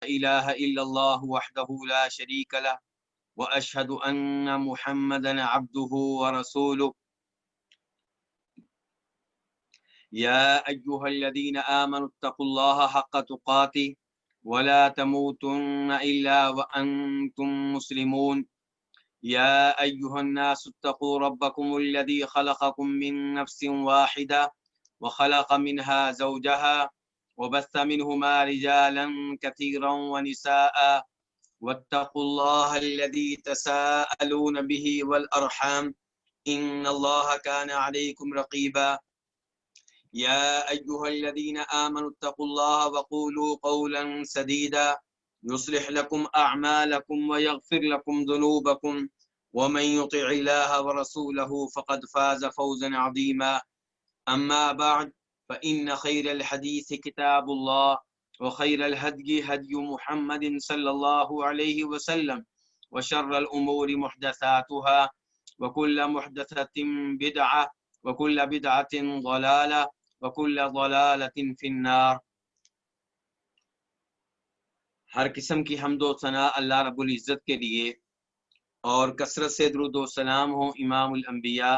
إله إلا الله وحده لا شريك له وأشهد أن محمدا عبده ورسوله يا أيها الذين آمنوا اتقوا الله حق تقاته ولا تموتن إلا وأنتم مسلمون يا أيها الناس اتقوا ربكم الذي خلقكم من نفس واحدة وخلق منها زوجها وبث منهما رجالا كثيرا ونساء واتقوا الله الذي تساءلون به والأرحام إن الله كان عليكم رقيبا يا أيها الذين آمنوا اتقوا الله وقولوا قولا سديدا يصلح لكم أعمالكم ويغفر لكم ذنوبكم ومن يطع الله ورسوله فقد فاز فوزا عظيما أما بعد فإن خير الحديث كتاب الله وخير الهدي هدي محمد صلى الله عليه وسلم وشر الأمور محدثاتها وكل محدثة بدعة وكل بدعة ضلالة وكل ضلالة في النار۔ ہر قسم کی حمد و ثنا اللہ رب العزت کے لیے، اور کثرت سے درود و سلام ہو امام الانبیاء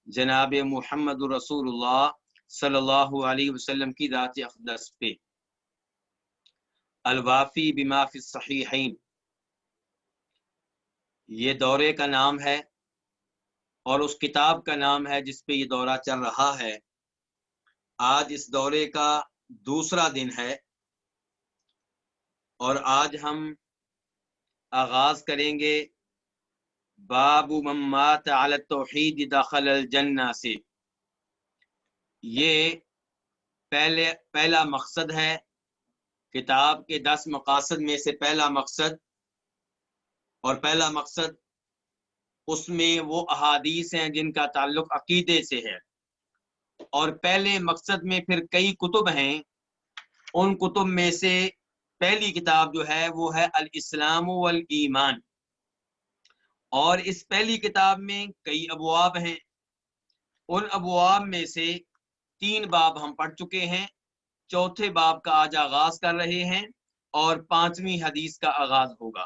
جناب محمد رسول اللہ صلی اللہ علیہ وسلم کی ذات اقدس پہ۔ الوافی بما فی الصحیحین یہ دورے کا نام ہے، اور اس کتاب کا نام ہے جس پہ یہ دورہ چل رہا ہے۔ آج اس دورے کا دوسرا دن ہے، اور آج ہم آغاز کریں گے باب من مات علی التوحید دخل الجنہ سے۔ یہ پہلا مقصد ہے کتاب کے 10 مقاصد میں سے پہلا مقصد، اور پہلا مقصد اس میں وہ احادیث ہیں جن کا تعلق عقیدے سے ہے، اور پہلے مقصد میں پھر کئی کتب ہیں۔ ان کتب میں سے پہلی کتاب جو ہے وہ ہے الاسلام والایمان، اور اس پہلی کتاب میں کئی ابواب ہیں۔ ان ابواب میں سے 3 باب ہم پڑھ چکے ہیں، چوتھے باب کا آج آغاز کر رہے ہیں، اور 5ویں حدیث کا آغاز ہوگا۔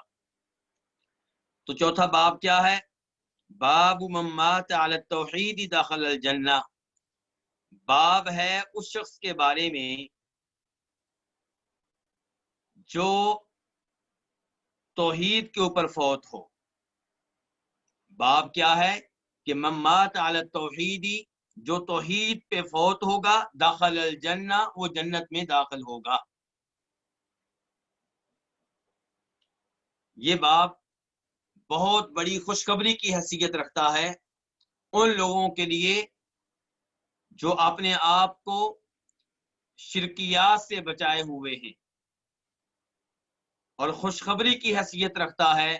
تو چوتھا باب کیا ہے؟ باب من مات علی التوحید دخل الجنہ۔ باب ہے اس شخص کے بارے میں جو توحید کے اوپر فوت ہو۔ باب کیا ہے کہ من مات علی التوحید، جو توحید پہ فوت ہوگا دخل الجنہ، وہ جنت میں داخل ہوگا۔ یہ باب بہت بڑی خوشخبری کی حیثیت رکھتا ہے ان لوگوں کے لیے جو اپنے آپ کو شرکیات سے بچائے ہوئے ہیں، اور خوشخبری کی حیثیت رکھتا ہے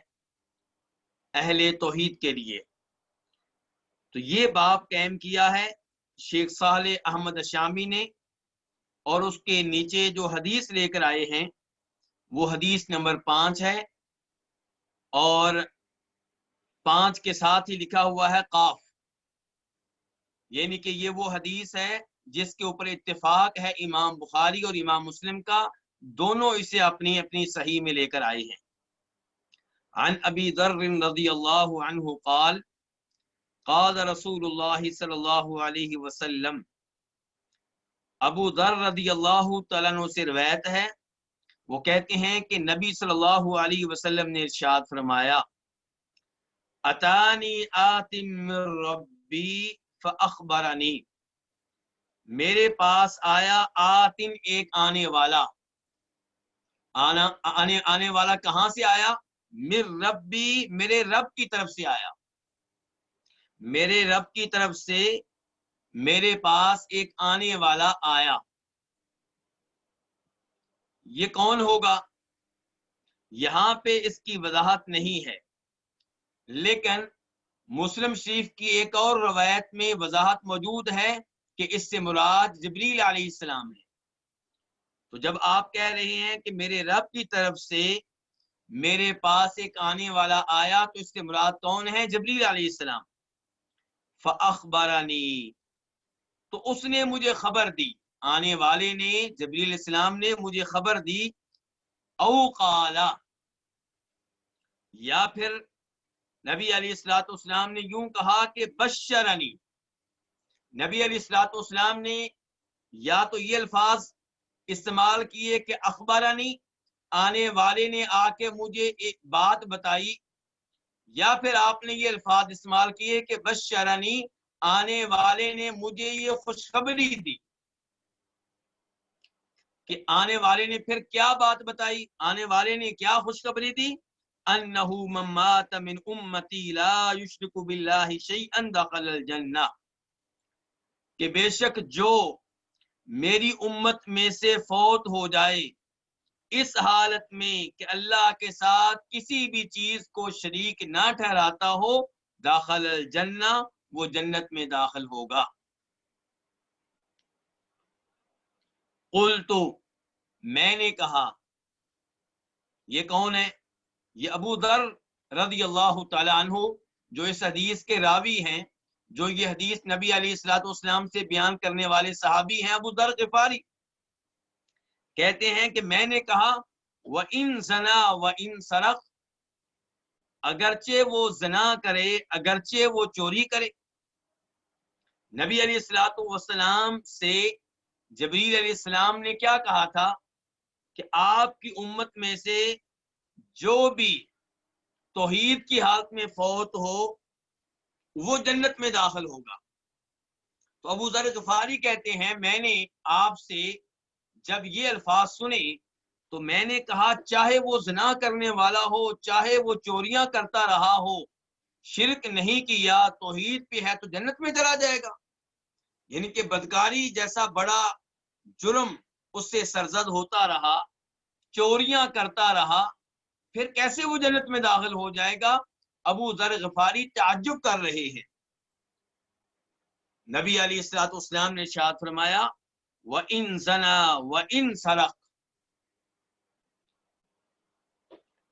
اہل توحید کے لیے۔ تو یہ باب قائم کیا ہے شیخ صالح احمد شامی نے، اور اس کے نیچے جو حدیث لے کر آئے ہیں وہ حدیث نمبر 5 ہے، اور 5 کے ساتھ ہی لکھا ہوا ہے قاف، یعنی کہ یہ وہ حدیث ہے جس کے اوپر اتفاق ہے امام بخاری اور امام مسلم کا، دونوں اسے اپنی اپنی صحیح میں لے کر آئے ہیں۔ عن ابی ذر رضی اللہ عنہ قال قال رسول اللہ صلی اللہ علیہ وسلم۔ ابو ذر رضی اللہ تعالیٰ عنہ سے روایت ہے، وہ کہتے ہیں کہ نبی صلی اللہ علیہ وسلم نے ارشاد فرمایا، اتانی آتم من ربی فاخبرنی، میرے پاس آیا آتن، ایک آنے والا۔ آنے والا کہاں سے آیا؟ من ربی، میرے رب کی طرف سے آیا۔ میرے رب کی طرف سے میرے پاس ایک آنے والا آیا۔ یہ کون ہوگا؟ یہاں پہ اس کی وضاحت نہیں ہے، لیکن مسلم شریف کی ایک اور روایت میں وضاحت موجود ہے کہ اس سے مراد جبریل علیہ السلام ہے۔ تو جب آپ کہہ رہے ہیں کہ میرے رب کی طرف سے میرے پاس ایک آنے والا آیا، تو اس سے مراد کون ہے؟ جبریل علیہ السلام۔ فاخبرنی، تو اس نے مجھے خبر دی، آنے والے نے، جبریل علیہ السلام نے مجھے خبر دی، او قالا، یا پھر نبی علیہ الصلوۃ والسلام نے یوں کہا کہ بشرنی، نبی علیہ الصلوۃ والسلام نے یا تو یہ الفاظ استعمال کیے کہ اخبرنی، آنے والے نے آ کے مجھے ایک بات بتائی، یا پھر آپ نے یہ الفاظ استعمال کیے کہ بشرنی، آنے والے نے مجھے یہ خوشخبری دی۔ کہ آنے والے نے پھر کیا بات بتائی، آنے والے نے کیا خوشخبری دی؟ انہو من مات من امتی لا یشرک باللہ شیئا دخل الجنہ، کہ بے شک جو میری امت میں سے فوت ہو جائے اس حالت میں کہ اللہ کے ساتھ کسی بھی چیز کو شریک نہ ٹھہراتا ہو، داخل الجنہ، وہ جنت میں داخل ہوگا۔ قلت، میں نے کہا، یہ کون ہے؟ یہ ابو ذر رضی اللہ تعالی عنہ جو اس حدیث کے راوی ہیں، جو یہ حدیث نبی علیہ الصلوۃ والسلام سے بیان کرنے والے صحابی ہیں، ابو ذر غفاری کہتے ہیں کہ میں نے کہا وَإِن زَنَا وَإِن سَرَقَ، اگرچہ وہ زنا کرے، اگرچہ وہ چوری کرے۔ نبی علیہ الصلوۃ والسلام سے جبریل علیہ السلام نے کیا کہا تھا کہ آپ کی امت میں سے جو بھی توحید کی حالت میں فوت ہو وہ جنت میں داخل ہوگا۔ تو ابو ذر غفاری کہتے ہیں میں نے آپ سے جب یہ الفاظ سنے تو میں نے کہا چاہے وہ زنا کرنے والا ہو، چاہے وہ چوریاں کرتا رہا ہو، شرک نہیں کیا، توحید پہ ہے تو جنت میں چلا جائے گا۔ یعنی کہ بدکاری جیسا بڑا جرم اس سے سرزد ہوتا رہا، چوریاں کرتا رہا، پھر کیسے وہ جنت میں داخل ہو جائے گا؟ ابو ذر غفاری تعجب کر رہے ہیں۔ نبی علیہ الصلوۃ والسلام نے ارشاد فرمایا وَإِن زَنَا وَإِن سَرَقَ،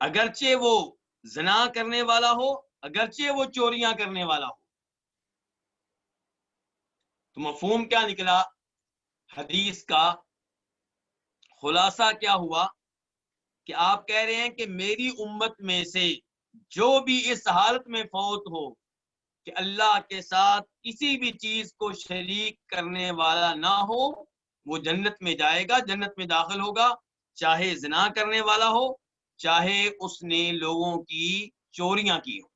اگرچہ وہ زنا کرنے والا ہو، اگرچہ وہ چوریاں کرنے والا ہو۔ تو مفہوم کیا نکلا حدیث کا؟ خلاصہ کیا ہوا کہ آپ کہہ رہے ہیں کہ میری امت میں سے جو بھی اس حالت میں فوت ہو کہ اللہ کے ساتھ کسی بھی چیز کو شریک کرنے والا نہ ہو، وہ جنت میں جائے گا، جنت میں داخل ہوگا، چاہے زنا کرنے والا ہو، چاہے اس نے لوگوں کی چوریاں کی ہو۔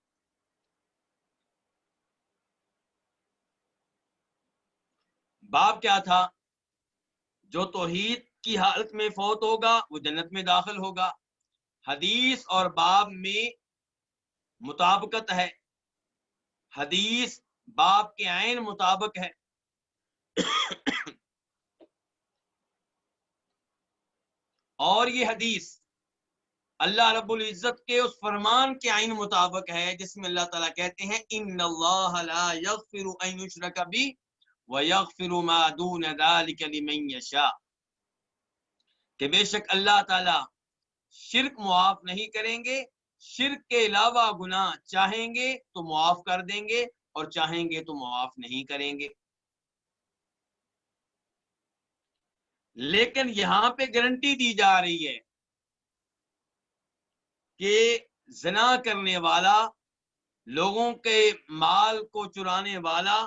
باب کیا تھا؟ جو توحید کی حالت میں فوت ہوگا وہ جنت میں داخل ہوگا۔ حدیث اور باب میں مطابقت ہے، حدیث باب کے عین مطابق ہے۔ اور یہ حدیث اللہ رب العزت کے اس فرمان کے عین مطابق ہے جس میں اللہ تعالیٰ کہتے ہیں ان اللہ لا یغفر ان یشرک بہ ویغفر ما دون ذلک لمن یشاء، کہ بے شک اللہ تعالیٰ شرک معاف نہیں کریں گے، شرک کے علاوہ گناہ چاہیں گے تو معاف کر دیں گے اور چاہیں گے تو معاف نہیں کریں گے۔ لیکن یہاں پہ گارنٹی دی جا رہی ہے کہ زنا کرنے والا، لوگوں کے مال کو چرانے والا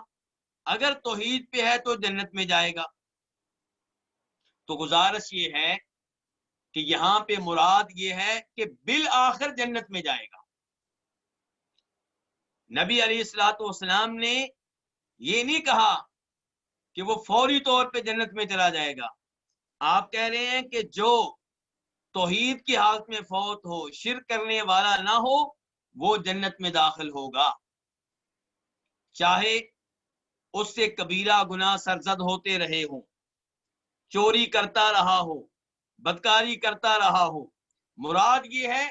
اگر توحید پہ ہے تو جنت میں جائے گا۔ تو گزارش یہ ہے کہ یہاں پہ مراد یہ ہے کہ بالآخر جنت میں جائے گا۔ نبی علیہ الصلوۃ والسلام نے یہ نہیں کہا کہ وہ فوری طور پہ جنت میں چلا جائے گا۔ آپ کہہ رہے ہیں کہ جو توحید کی حالت میں فوت ہو، شرک کرنے والا نہ ہو، وہ جنت میں داخل ہوگا، چاہے اس سے کبیرہ گناہ سرزد ہوتے رہے ہوں، چوری کرتا رہا ہو، بدکاری کرتا رہا ہو۔ مراد یہ ہے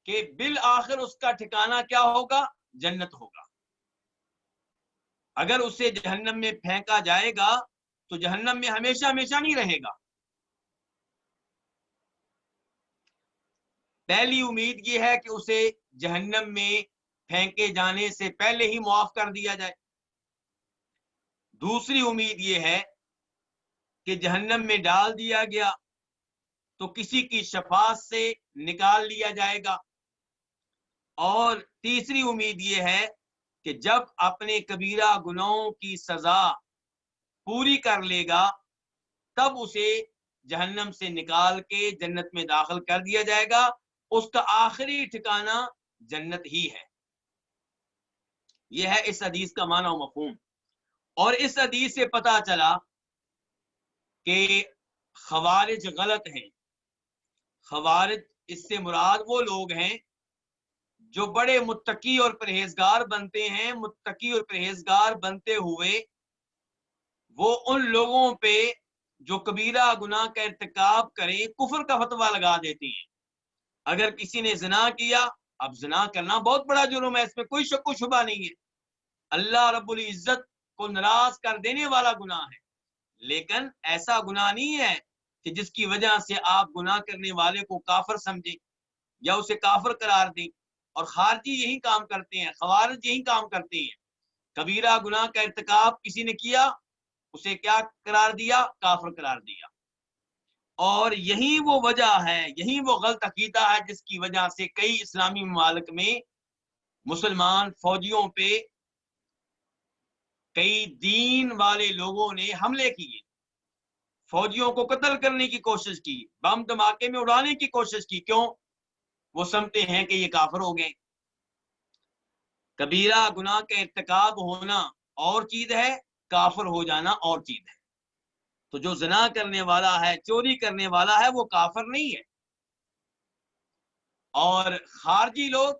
کہ بالآخر اس کا ٹھکانہ کیا ہوگا؟ جنت ہوگا۔ اگر اسے جہنم میں پھینکا جائے گا تو جہنم میں ہمیشہ ہمیشہ نہیں رہے گا۔ پہلی امید یہ ہے کہ اسے جہنم میں پھینکے جانے سے پہلے ہی معاف کر دیا جائے۔ دوسری امید یہ ہے کہ جہنم میں ڈال دیا گیا تو کسی کی شفاعت سے نکال لیا جائے گا۔ اور تیسری امید یہ ہے کہ جب اپنے کبیرہ گناہوں کی سزا پوری کر لے گا تب اسے جہنم سے نکال کے جنت میں داخل کر دیا جائے گا، اس کا آخری ٹھکانہ جنت ہی ہے۔ یہ ہے اس حدیث کا معنی و مفہوم۔ اور اس حدیث سے پتہ چلا کہ خوارج غلط ہیں۔ خوارج اس سے مراد وہ لوگ ہیں جو بڑے متقی اور پرہیزگار بنتے ہیں، متقی اور پرہیزگار بنتے ہوئے وہ ان لوگوں پہ جو کبیرہ گناہ کا ارتکاب کریں کفر کا فتویٰ لگا دیتے ہیں۔ اگر کسی نے زنا کیا، اب زنا کرنا بہت بڑا جرم ہے، اس میں کوئی شک و شبہ نہیں ہے، اللہ رب العزت کو ناراض کر دینے والا گناہ ہے، لیکن ایسا گناہ نہیں ہے کہ جس کی وجہ سے آپ گناہ کرنے والے کو کافر سمجھیں یا اسے کافر قرار دیں۔ اور خارجی یہی کام کرتے ہیں، خوارج یہی کام کرتے ہیں، کبیرہ گناہ کا ارتکاب کسی نے کیا اسے کیا قرار دیا؟ کافر قرار دیا۔ اور یہی وہ وجہ ہے، یہی وہ غلط عقیدہ ہے جس کی وجہ سے کئی اسلامی ممالک میں مسلمان فوجیوں پہ کئی دین والے لوگوں نے حملے کیے، فوجیوں کو قتل کرنے کی کوشش کی، بم دھماکے میں اڑانے کی کوشش کی۔ کیوں؟ وہ سمجھتے ہیں کہ یہ کافر ہو گئے۔ کبیرہ گناہ کا ارتکاب ہونا اور چیز ہے، کافر ہو جانا اور چیز ہے۔ تو جو زنا کرنے والا ہے، چوری کرنے والا ہے، وہ کافر نہیں ہے، اور خارجی لوگ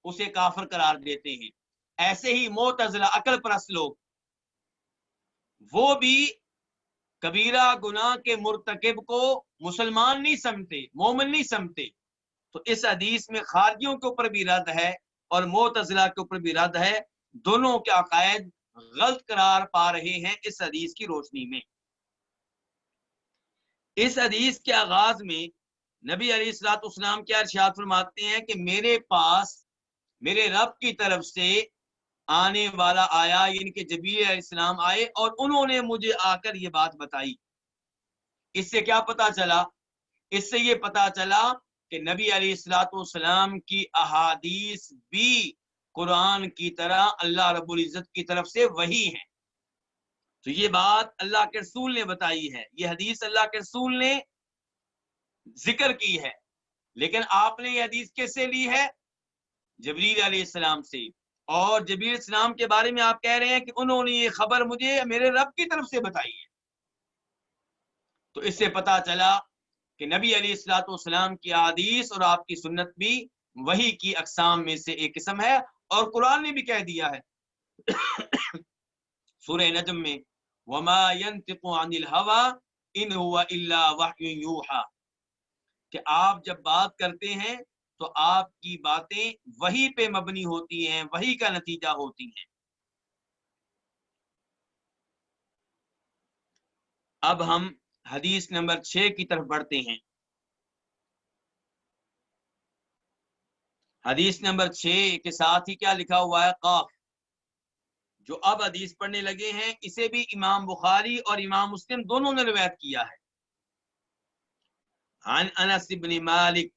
اسے کافر قرار دیتے ہیں۔ ایسے ہی معتزلہ عقل پرست لوگ وہ بھی کبیرہ گناہ کے مرتکب کو مسلمان نہیں سمجھتے، مومن نہیں سمجھتے۔ تو اس حدیث میں خارجیوں کے اوپر بھی رد ہے اور معتزلہ کے اوپر بھی رد ہے، دونوں کے عقائد غلط قرار پا رہے ہیں اس حدیث کی روشنی میں۔ اس حدیث کے آغاز میں نبی علیہ الصلوۃ والسلام کیا ارشاد فرماتے ہیں کہ میرے پاس میرے رب کی طرف سے آنے والا آیا، یعنی کہ جبریل علیہ السلام آئے اور انہوں نے مجھے آ کر یہ بات بتائی۔ اس سے کیا پتا چلا؟ اس سے یہ پتا چلا کہ نبی علیہ الصلوۃ والسلام کی احادیث بھی قرآن کی طرح اللہ رب العزت کی طرف سے وحی ہے۔ تو یہ بات اللہ کے رسول نے بتائی ہے، یہ حدیث اللہ کے رسول نے ذکر کی ہے، لیکن آپ نے یہ حدیث کس سے لی ہے؟ جبریل علیہ السلام سے۔ اور جبریل علیہ السلام کے بارے میں آپ کہہ رہے ہیں کہ انہوں نے یہ خبر مجھے میرے رب کی طرف سے بتائی ہے۔ تو اس سے پتا چلا کہ نبی علیہ الصلوۃ والسلام کی احادیث اور آپ کی سنت بھی وحی کی اقسام میں سے ایک قسم ہے، اور قرآن نے بھی کہہ دیا ہے سورہ نجم میں، وما ينطق عن الهوى ان هو الا وحی یوحى، کہ آپ جب بات کرتے ہیں تو آپ کی باتیں وحی پہ مبنی ہوتی ہیں، وحی کا نتیجہ ہوتی ہیں۔ اب ہم حدیث نمبر 6 کی طرف بڑھتے ہیں۔ حدیث نمبر 6 کے ساتھ ہی کیا لکھا ہوا ہے؟ قاف۔ جو اب حدیث پڑھنے لگے ہیں اسے بھی امام بخاری اور امام مسلم دونوں نے روایت کیا ہے۔ عن انس بن مالک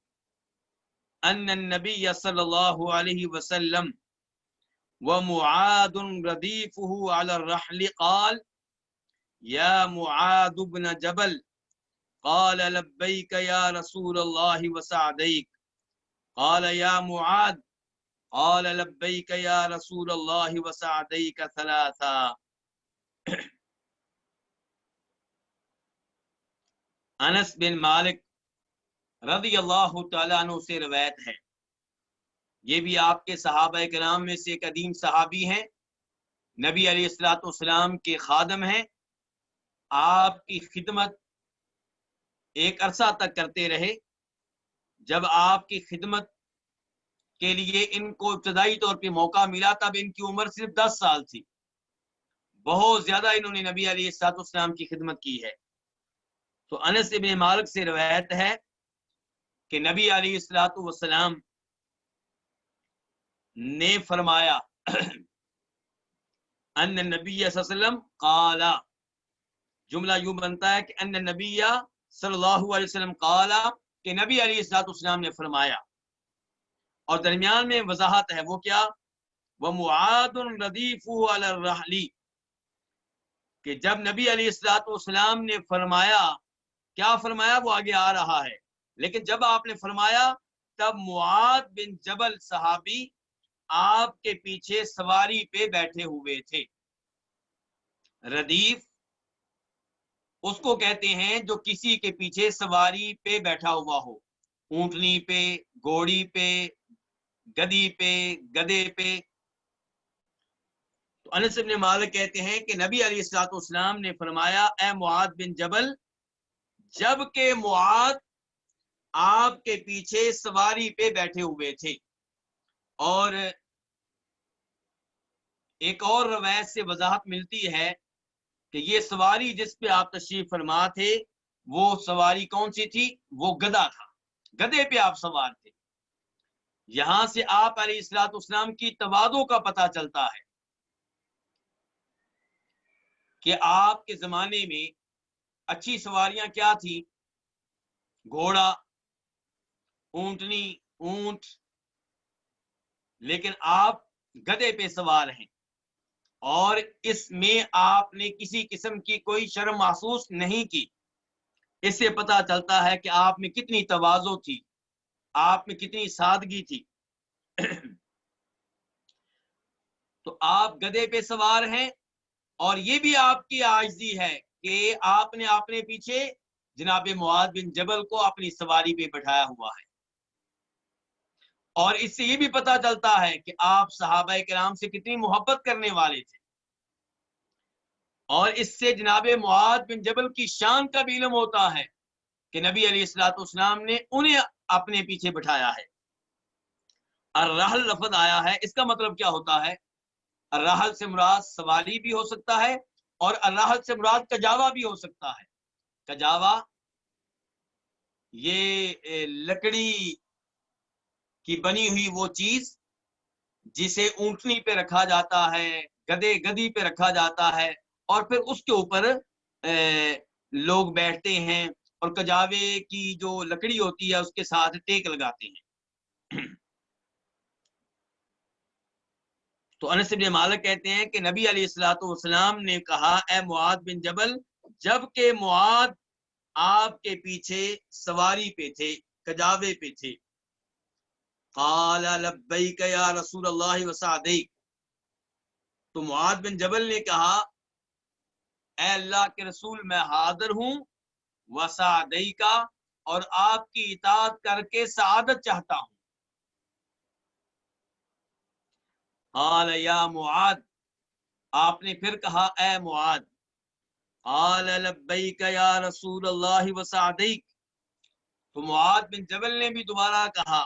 ان النبی صلی اللہ علیہ وسلم ومعاذ ردیفه على الرحل قال یا معاذ بن جبل قال لبیک یا رسول اللہ وسعدیک قال یا معاذ قال لبیک یا رسول اللہ وسعدیک ثلاثا۔ انس بن مالک رضی اللہ تعالیٰ عنہ سے روایت ہے، یہ بھی آپ کے صحابہ کرام میں سے ایک قدیم صحابی ہیں، نبی علیہ الصلوۃ والسلام کے خادم ہیں، آپ کی خدمت ایک عرصہ تک کرتے رہے۔ جب آپ کی خدمت کے لیے ان کو ابتدائی طور پہ موقع ملا تب ان کی عمر صرف 10 سال تھی، بہت زیادہ انہوں نے نبی علیہ الصلوۃ والسلام کی خدمت کی ہے۔ تو انس بن مالک سے روایت ہے کہ نبی علیہ الصلوۃ والسلام نے فرمایا ان النبی صلی اللہ علیہ وسلم قال، جملہ یوں بنتا ہے کہ ان النبی صلی اللہ علیہ وسلم قال کہ نبی علیہ الصلوۃ والسلام نے فرمایا، اور درمیان میں وضاحت ہے، وہ کیا؟ وَمُعَادٌ رَدِيفُهُ عَلَى الرَّحْلِ، کہ جب نبی علیہ الصلوۃ والسلام نے فرمایا، کیا فرمایا وہ آگے آ رہا ہے، لیکن جب آپ نے فرمایا تب معاذ بن جبل صحابی آپ کے پیچھے سواری پہ بیٹھے ہوئے تھے۔ ردیف اس کو کہتے ہیں جو کسی کے پیچھے سواری پہ بیٹھا ہوا ہو، اونٹنی پہ، گھوڑی پہ، گدی پہ، گدے پہ۔ تو انس بن مالک کہتے ہیں کہ نبی علیہ الصلوۃ والسلام نے فرمایا، اے معاذ بن جبل، جب کہ معاذ آپ کے پیچھے سواری پہ بیٹھے ہوئے تھے۔ اور ایک اور روایت سے وضاحت ملتی ہے کہ یہ سواری جس پہ آپ تشریف فرما تھے وہ سواری کون سی تھی؟ وہ گدھا تھا، گدھے پہ آپ سوار تھے۔ یہاں سے آپ علیہ الصلوۃ والسلام کی تواضع کا پتہ چلتا ہے کہ آپ کے زمانے میں اچھی سواریاں کیا تھی؟ گھوڑا، اونٹنی، اونٹ، لیکن آپ گدھے پہ سوار ہیں، اور اس میں آپ نے کسی قسم کی کوئی شرم محسوس نہیں کی۔ اس سے پتہ چلتا ہے کہ آپ میں کتنی تواضع تھی، آپ میں کتنی سادگی تھی۔ تو آپ گدھے پہ سوار ہیں، اور یہ بھی آپ کی عاجزی ہے کہ آپ نے اپنے پیچھے جناب معاذ بن جبل کو اپنی سواری پہ بٹھایا ہوا ہے۔ اور اس سے یہ بھی پتہ چلتا ہے کہ آپ صحابہ کرام سے کتنی محبت کرنے والے تھے، اور اس سے جناب معاذ بن جبل کی شان کا بھی علم ہوتا ہے کہ نبی علیہ الصلوۃ والسلام نے انہیں اپنے پیچھے بٹھایا ہے۔ الرحل لفظ آیا ہے، اس کا مطلب کیا ہوتا ہے؟ الرحل سے مراد سواری بھی ہو سکتا ہے، اور الرحل سے مراد کجاوا بھی ہو سکتا ہے۔ کجاوا یہ لکڑی کی بنی ہوئی وہ چیز جسے اونٹنی پہ رکھا جاتا ہے، گدی پہ رکھا جاتا ہے، اور پھر اس کے اوپر لوگ بیٹھتے ہیں، اور کجاوے کی جو لکڑی ہوتی ہے اس کے ساتھ ٹیک لگاتے ہیں۔ تو انس بن مالک کہتے ہیں کہ نبی علیہ الصلوۃ والسلام نے کہا، اے معاذ بن جبل، جب کہ معاذ آپ کے پیچھے سواری پہ تھے، کجاوے پہ تھے، قال لبیک یا رسول اللہ وسعدیک، تو معاذ بن جبل نے کہا، اے اللہ کے رسول، میں حاضر ہوں، وسعدیک، اور آپ کی اطاعت کر کے سعادت چاہتا ہوں۔ قال یا معاذ، آپ نے پھر کہا، اے معاذ، قال لبیک یا رسول اللہ وسعدیک، تو معاذ بن جبل نے بھی دوبارہ کہا،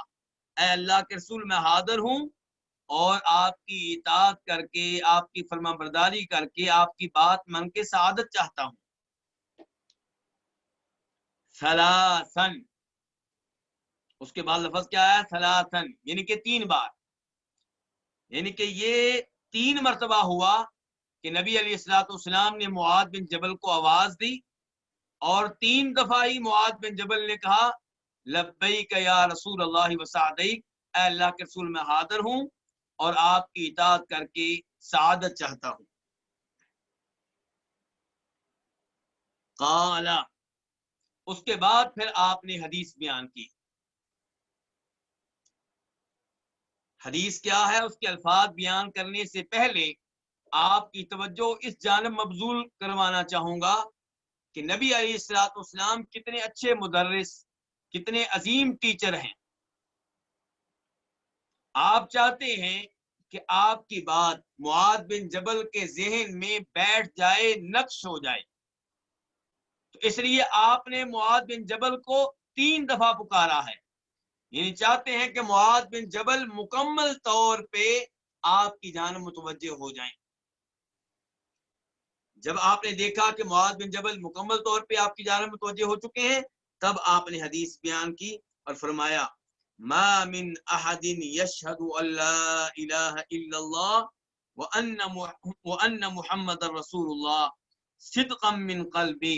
اے اللہ کے رسول، میں حاضر ہوں، اور آپ کی اطاعت کر کے، آپ کی فرما برداری کر کے، آپ کی بات مان کے سعادت چاہتا ہوں۔ ثلاثن، اس کے بعد لفظ کیا ہے؟ ثلاثن، یعنی کہ 3 بار، یعنی کہ یہ 3 مرتبہ ہوا کہ نبی علیہ الصلوۃ والسلام نے معاذ بن جبل کو آواز دی، اور 3 دفعہ ہی معاذ بن جبل نے کہا، لبیک یا رسول اللہ وسعدیک، اے اللہ کے رسول، میں حاضر ہوں، اور آپ کی اطاعت کر کے سعادت چاہتا ہوں۔ قال، اس کے بعد پھر آپ نے حدیث بیان کی۔ حدیث کیا ہے؟ اس کے الفاظ بیان کرنے سے پہلے آپ کی توجہ اس جانب مبذول کروانا چاہوں گا کہ نبی علیہ الصلوۃ والسلام کتنے اچھے مدرس، کتنے عظیم ٹیچر ہیں۔ آپ چاہتے ہیں کہ آپ کی بات معاذ بن جبل کے ذہن میں بیٹھ جائے، نقش ہو جائے، تو اس لیے آپ نے معاذ بن جبل کو 3 دفعہ پکارا ہے، یعنی چاہتے ہیں کہ معاذ بن جبل مکمل طور پہ آپ کی جانب متوجہ ہو جائیں۔ جب آپ نے دیکھا کہ معاذ بن جبل مکمل طور پہ آپ کی جانب متوجہ ہو چکے ہیں، تب آپ نے حدیث بیان کی اور فرمایا، ما من احد یشہد ان لا الہ الا اللہ وان محمد رسول اللہ صدقا من قلبی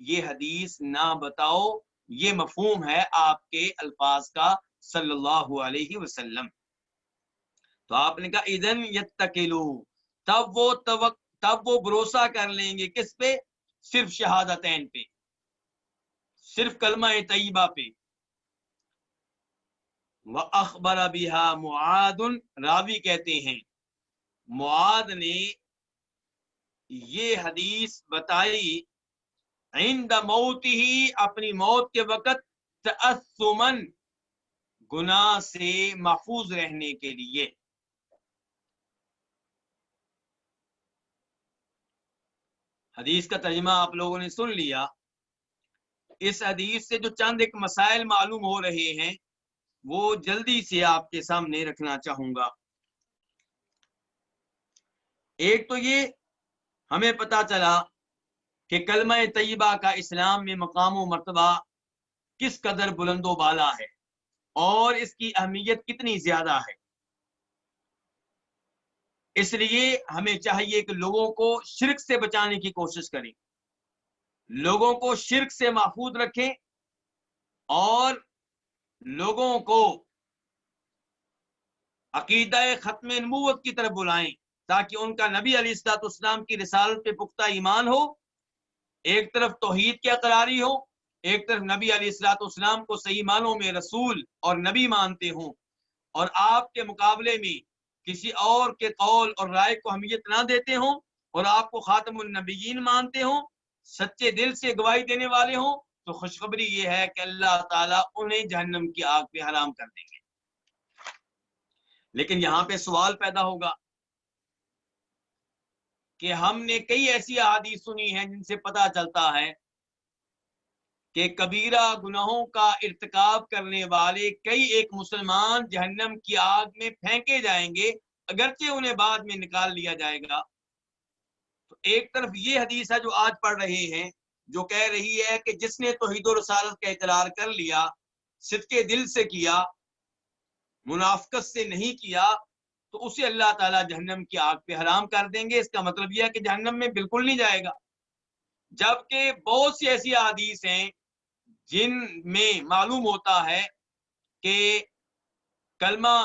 یہ حدیث نہ بتاؤ، یہ مفہوم ہے آپ کے الفاظ کا صلی اللہ علیہ وسلم۔ تو آپ نے کہا اذن یتکلو، تب وہ بھروسہ کر لیں گے کس پہ؟ صرف شہادتین پہ، صرف کلمہ طیبہ پہ۔ وَأَخْبَرَ بِهَا مُعَاذٌ، راوی کہتے ہیں معاذ نے یہ حدیث بتائی عند موتہ، اپنی موت کے وقت، تأثماً، گناہ سے محفوظ رہنے کے لیے۔ حدیث کا ترجمہ آپ لوگوں نے سن لیا۔ اس حدیث سے جو چند ایک مسائل معلوم ہو رہے ہیں وہ جلدی سے آپ کے سامنے رکھنا چاہوں گا۔ ایک تو یہ ہمیں پتا چلا کہ کلمہ طیبہ کا اسلام میں مقام و مرتبہ کس قدر بلند و بالا ہے اور اس کی اہمیت کتنی زیادہ ہے۔ اس لیے ہمیں چاہیے کہ لوگوں کو شرک سے بچانے کی کوشش کریں، لوگوں کو شرک سے محفوظ رکھیں اور لوگوں کو عقیدہ ختم نبوت کی طرف بلائیں تاکہ ان کا نبی علیہ الصلوۃ والسلام کی رسالت پہ پختہ ایمان ہو، ایک طرف توحید کی اقراری ہو، ایک طرف نبی علیہ الصلوۃ والسلام کو صحیح معنوں میں رسول اور نبی مانتے ہوں، اور آپ کے مقابلے میں کسی اور کے قول اور رائے کو اہمیت نہ دیتے ہوں اور آپ کو خاتم النبیین مانتے ہوں، سچے دل سے گواہی دینے والے ہوں، تو خوشخبری یہ ہے کہ اللہ تعالیٰ انہیں جہنم کی آگ پہ حرام کر دیں گے۔ لیکن یہاں پہ سوال پیدا ہوگا کہ ہم نے کئی ایسی احادیث سنی ہیں جن سے پتہ چلتا ہے کہ کبیرہ گناہوں کا ارتکاب کرنے والے کئی ایک مسلمان جہنم کی آگ میں پھینکے جائیں گے، اگرچہ انہیں بعد میں نکال لیا جائے گا۔ تو ایک طرف یہ حدیث ہے جو آج پڑھ رہے ہیں، جو کہہ رہی ہے کہ جس نے توحید و رسالت کا اقرار کر لیا، صدق دل سے کیا، منافقت سے نہیں کیا، تو اسے اللہ تعالیٰ جہنم کی آگ پہ حرام کر دیں گے۔ اس کا مطلب یہ ہے کہ جہنم میں بالکل نہیں جائے گا، جبکہ بہت سی ایسی احادیث ہیں جن میں معلوم ہوتا ہے کہ کلمہ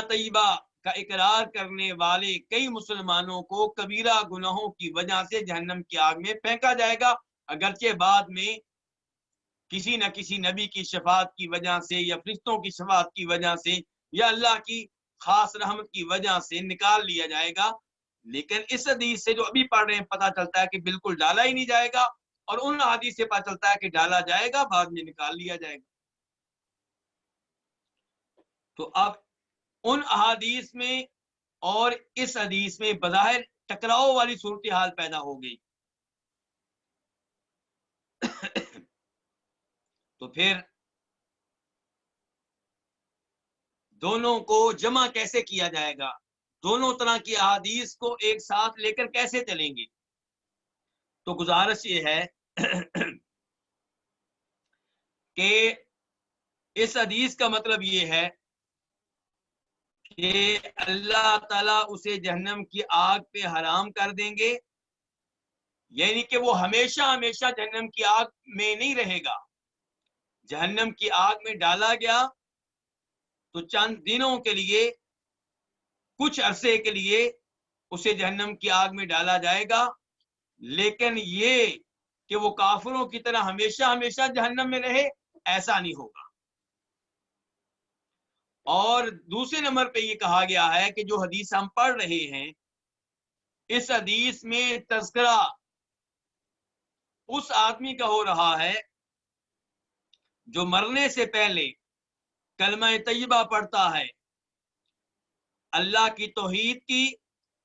طیبہ کا اقرار کرنے والے کئی مسلمانوں کو کبیرہ گناہوں کی وجہ سے جہنم کی آگ میں پھینکا جائے گا، اگرچہ بعد میں کسی نہ کسی نبی کی شفاعت کی وجہ سے یا فرشتوں کی شفاعت کی وجہ سے یا اللہ کی خاص رحمت کی وجہ سے نکال لیا جائے گا۔ لیکن اس حدیث سے جو ابھی پڑھ رہے ہیں پتہ چلتا ہے کہ بالکل ڈالا ہی نہیں جائے گا، اور ان حدیث سے پتہ چلتا ہے کہ ڈالا جائے گا، بعد میں نکال لیا جائے گا۔ تو اب ان احادیث میں اور اس حدیث میں بظاہر ٹکراؤ والی صورتحال پیدا ہو گئی، تو پھر دونوں کو جمع کیسے کیا جائے گا؟ دونوں طرح کی احادیث کو ایک ساتھ لے کر کیسے چلیں گے؟ تو گزارش یہ ہے کہ اس حدیث کا مطلب یہ ہے کہ اللہ تعالیٰ اسے جہنم کی آگ پہ حرام کر دیں گے، یعنی کہ وہ ہمیشہ ہمیشہ جہنم کی آگ میں نہیں رہے گا۔ جہنم کی آگ میں ڈالا گیا تو چند دنوں کے لیے، کچھ عرصے کے لیے اسے جہنم کی آگ میں ڈالا جائے گا، لیکن یہ کہ وہ کافروں کی طرح ہمیشہ ہمیشہ جہنم میں رہے، ایسا نہیں ہوگا۔ اور دوسرے نمبر پہ یہ کہا گیا ہے کہ جو حدیث ہم پڑھ رہے ہیں، اس حدیث میں تذکرہ اس آدمی کا ہو رہا ہے جو مرنے سے پہلے کلمہ طیبہ پڑھتا ہے، اللہ کی توحید کی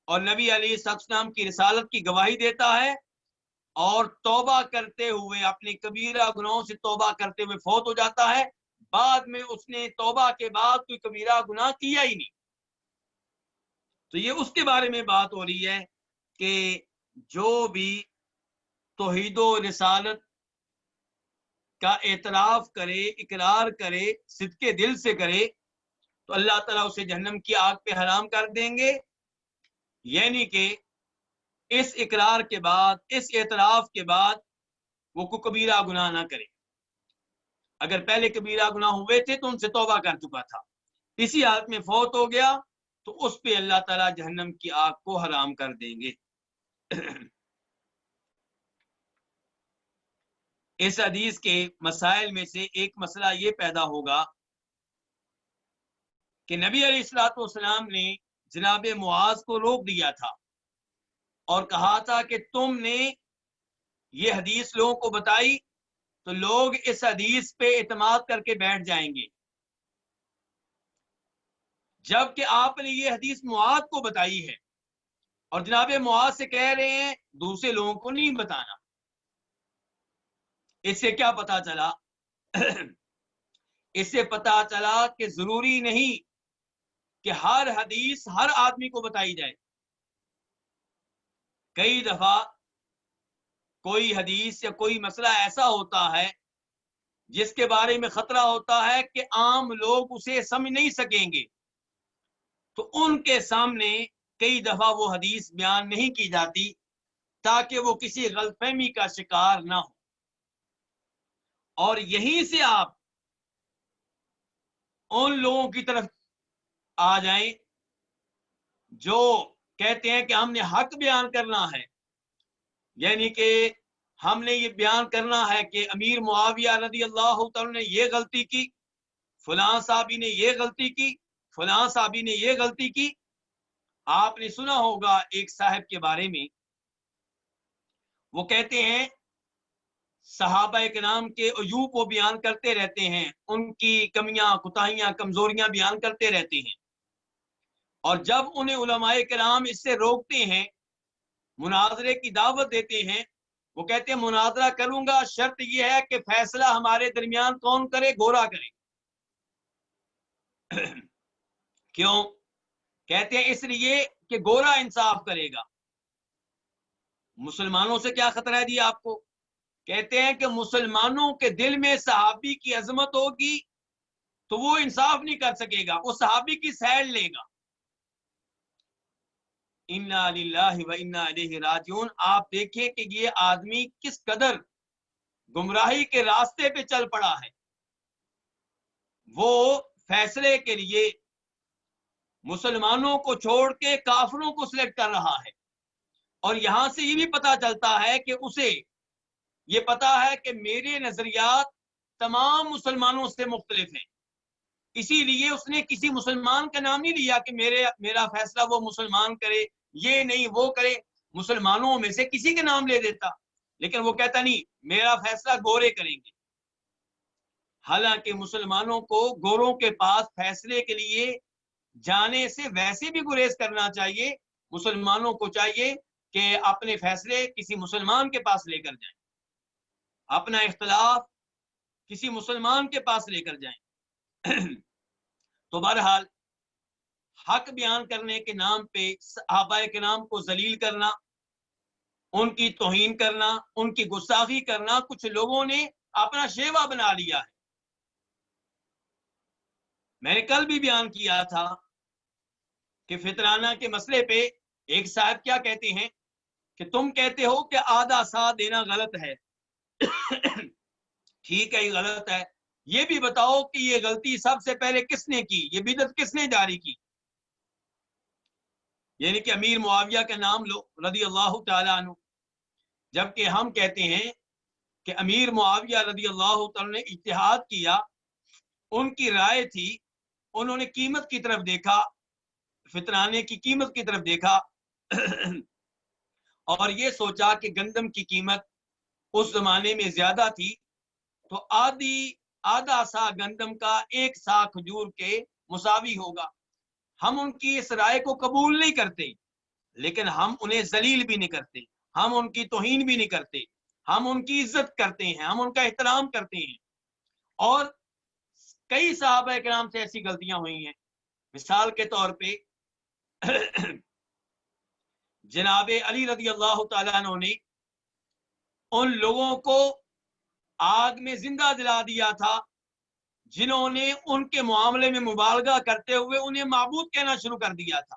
اور نبی علیہ السلام کی رسالت کی گواہی دیتا ہے، اور توبہ کرتے ہوئے اپنے کبیرہ گناہوں سے توبہ کرتے ہوئے فوت ہو جاتا ہے، بعد میں اس نے توبہ کے بعد کوئی کبیرہ گناہ کیا ہی نہیں۔ تو یہ اس کے بارے میں بات ہو رہی ہے کہ جو بھی توحید و رسالت کا اعتراف کرے، اقرار کرے، صدق دل سے کرے، تو اللہ تعالیٰ اسے جہنم کی آگ پہ حرام کر دیں گے، یعنی کہ اس اقرار کے بعد، اس اعتراف کے بعد وہ کوئی کبیرہ گناہ نہ کرے. اگر پہلے کبیرہ گناہ ہوئے تھے تو ان سے توبہ کر چکا تھا، اسی حالت میں فوت ہو گیا تو اس پہ اللہ تعالیٰ جہنم کی آگ کو حرام کر دیں گے. اس حدیث کے مسائل میں سے ایک مسئلہ یہ پیدا ہوگا کہ نبی علیہ الصلوۃ والسلام نے جناب معاذ کو روک دیا تھا اور کہا تھا کہ تم نے یہ حدیث لوگوں کو بتائی تو لوگ اس حدیث پہ اعتماد کر کے بیٹھ جائیں گے، جبکہ آپ نے یہ حدیث معاذ کو بتائی ہے اور جناب معاذ سے کہہ رہے ہیں دوسرے لوگوں کو نہیں بتانا. اس سے کیا پتا چلا؟ اس سے پتا چلا کہ ضروری نہیں کہ ہر حدیث ہر آدمی کو بتائی جائے. کئی دفعہ کوئی حدیث یا کوئی مسئلہ ایسا ہوتا ہے جس کے بارے میں خطرہ ہوتا ہے کہ عام لوگ اسے سمجھ نہیں سکیں گے، تو ان کے سامنے کئی دفعہ وہ حدیث بیان نہیں کی جاتی تاکہ وہ کسی غلط فہمی کا شکار نہ ہو. اور یہیں سے آپ ان لوگوں کی طرف آ جائیں جو کہتے ہیں کہ ہم نے حق بیان کرنا ہے، یعنی کہ ہم نے یہ بیان کرنا ہے کہ امیر معاویہ رضی اللہ تعالی نے یہ غلطی کی، فلاں صحابی نے یہ غلطی کی، فلاں صحابی نے یہ غلطی کی. آپ نے سنا ہوگا ایک صاحب کے بارے میں، وہ کہتے ہیں صحابہ کرام کے عیوب کو بیان کرتے رہتے ہیں، ان کی کمیاں کوتاہیاں کمزوریاں بیان کرتے رہتے ہیں، اور جب انہیں علماء کرام اس سے روکتے ہیں، مناظرے کی دعوت دیتے ہیں، وہ کہتے ہیں مناظرہ کروں گا، شرط یہ ہے کہ فیصلہ ہمارے درمیان کون کرے؟ گورا کرے. کیوں؟ کہتے ہیں اس لیے کہ گورا انصاف کرے گا. مسلمانوں سے کیا خطرہ ہے جی آپ کو؟ کہتے ہیں کہ مسلمانوں کے دل میں صحابی کی عظمت ہوگی تو وہ انصاف نہیں کر سکے گا، وہ صحابی کی سائڈ لے گا. انا للہ و انا الیہ راجعون. آپ دیکھیں کہ یہ آدمی کس قدر گمراہی کے راستے پہ چل پڑا ہے. وہ فیصلے کے لیے مسلمانوں کو چھوڑ کے کافروں کو سلیکٹ کر رہا ہے، اور یہاں سے یہ بھی پتا چلتا ہے کہ اسے یہ پتا ہے کہ میرے نظریات تمام مسلمانوں سے مختلف ہیں، اسی لیے اس نے کسی مسلمان کا نام نہیں لیا کہ میرا فیصلہ وہ مسلمان کرے، یہ نہیں وہ کرے. مسلمانوں میں سے کسی کا نام لے دیتا، لیکن وہ کہتا نہیں میرا فیصلہ گورے کریں گے. حالانکہ مسلمانوں کو گوروں کے پاس فیصلے کے لیے جانے سے ویسے بھی گریز کرنا چاہیے. مسلمانوں کو چاہیے کہ اپنے فیصلے کسی مسلمان کے پاس لے کر جائیں، اپنا اختلاف کسی مسلمان کے پاس لے کر جائیں. تو بہرحال حق بیان کرنے کے نام پہ صحابہ کرام کو ذلیل کرنا، ان کی توہین کرنا، ان کی گستاخی کرنا کچھ لوگوں نے اپنا شیوا بنا لیا ہے. میں نے کل بھی بیان کیا تھا کہ فطرانہ کے مسئلے پہ ایک صاحب کیا کہتے ہیں کہ تم کہتے ہو کہ آدھا سا دینا غلط ہے. ٹھیک ہے، یہ غلط ہے، یہ بھی بتاؤ کہ یہ غلطی سب سے پہلے کس نے کی، یہ بدعت کس نے جاری کی؟ یعنی کہ امیر معاویہ کا نام لو رضی اللہ تعالیٰ عنہ، جبکہ ہم کہتے ہیں کہ امیر معاویہ رضی اللہ تعالیٰ نے اجتہاد کیا، ان کی رائے تھی، انہوں نے قیمت کی طرف دیکھا، فطرانے کی قیمت کی طرف دیکھا اور یہ سوچا کہ گندم کی قیمت اس زمانے میں زیادہ تھی تو آدھا سا گندم کا ایک سا کھجور کے مساوی ہوگا. ہم ان کی اس رائے کو قبول نہیں کرتے، لیکن ہم انہیں ذلیل بھی نہیں کرتے، ہم ان کی توہین بھی نہیں کرتے، ہم ان کی عزت کرتے ہیں، ہم ان کا احترام کرتے ہیں. اور کئی صحابہ کرام سے ایسی غلطیاں ہوئی ہیں. مثال کے طور پہ جناب علی رضی اللہ تعالیٰ عنہ نے ان لوگوں کو آگ میں زندہ جلا دیا تھا جنہوں نے ان کے معاملے میں مبالغہ کرتے ہوئے انہیں معبود کہنا شروع کر دیا تھا.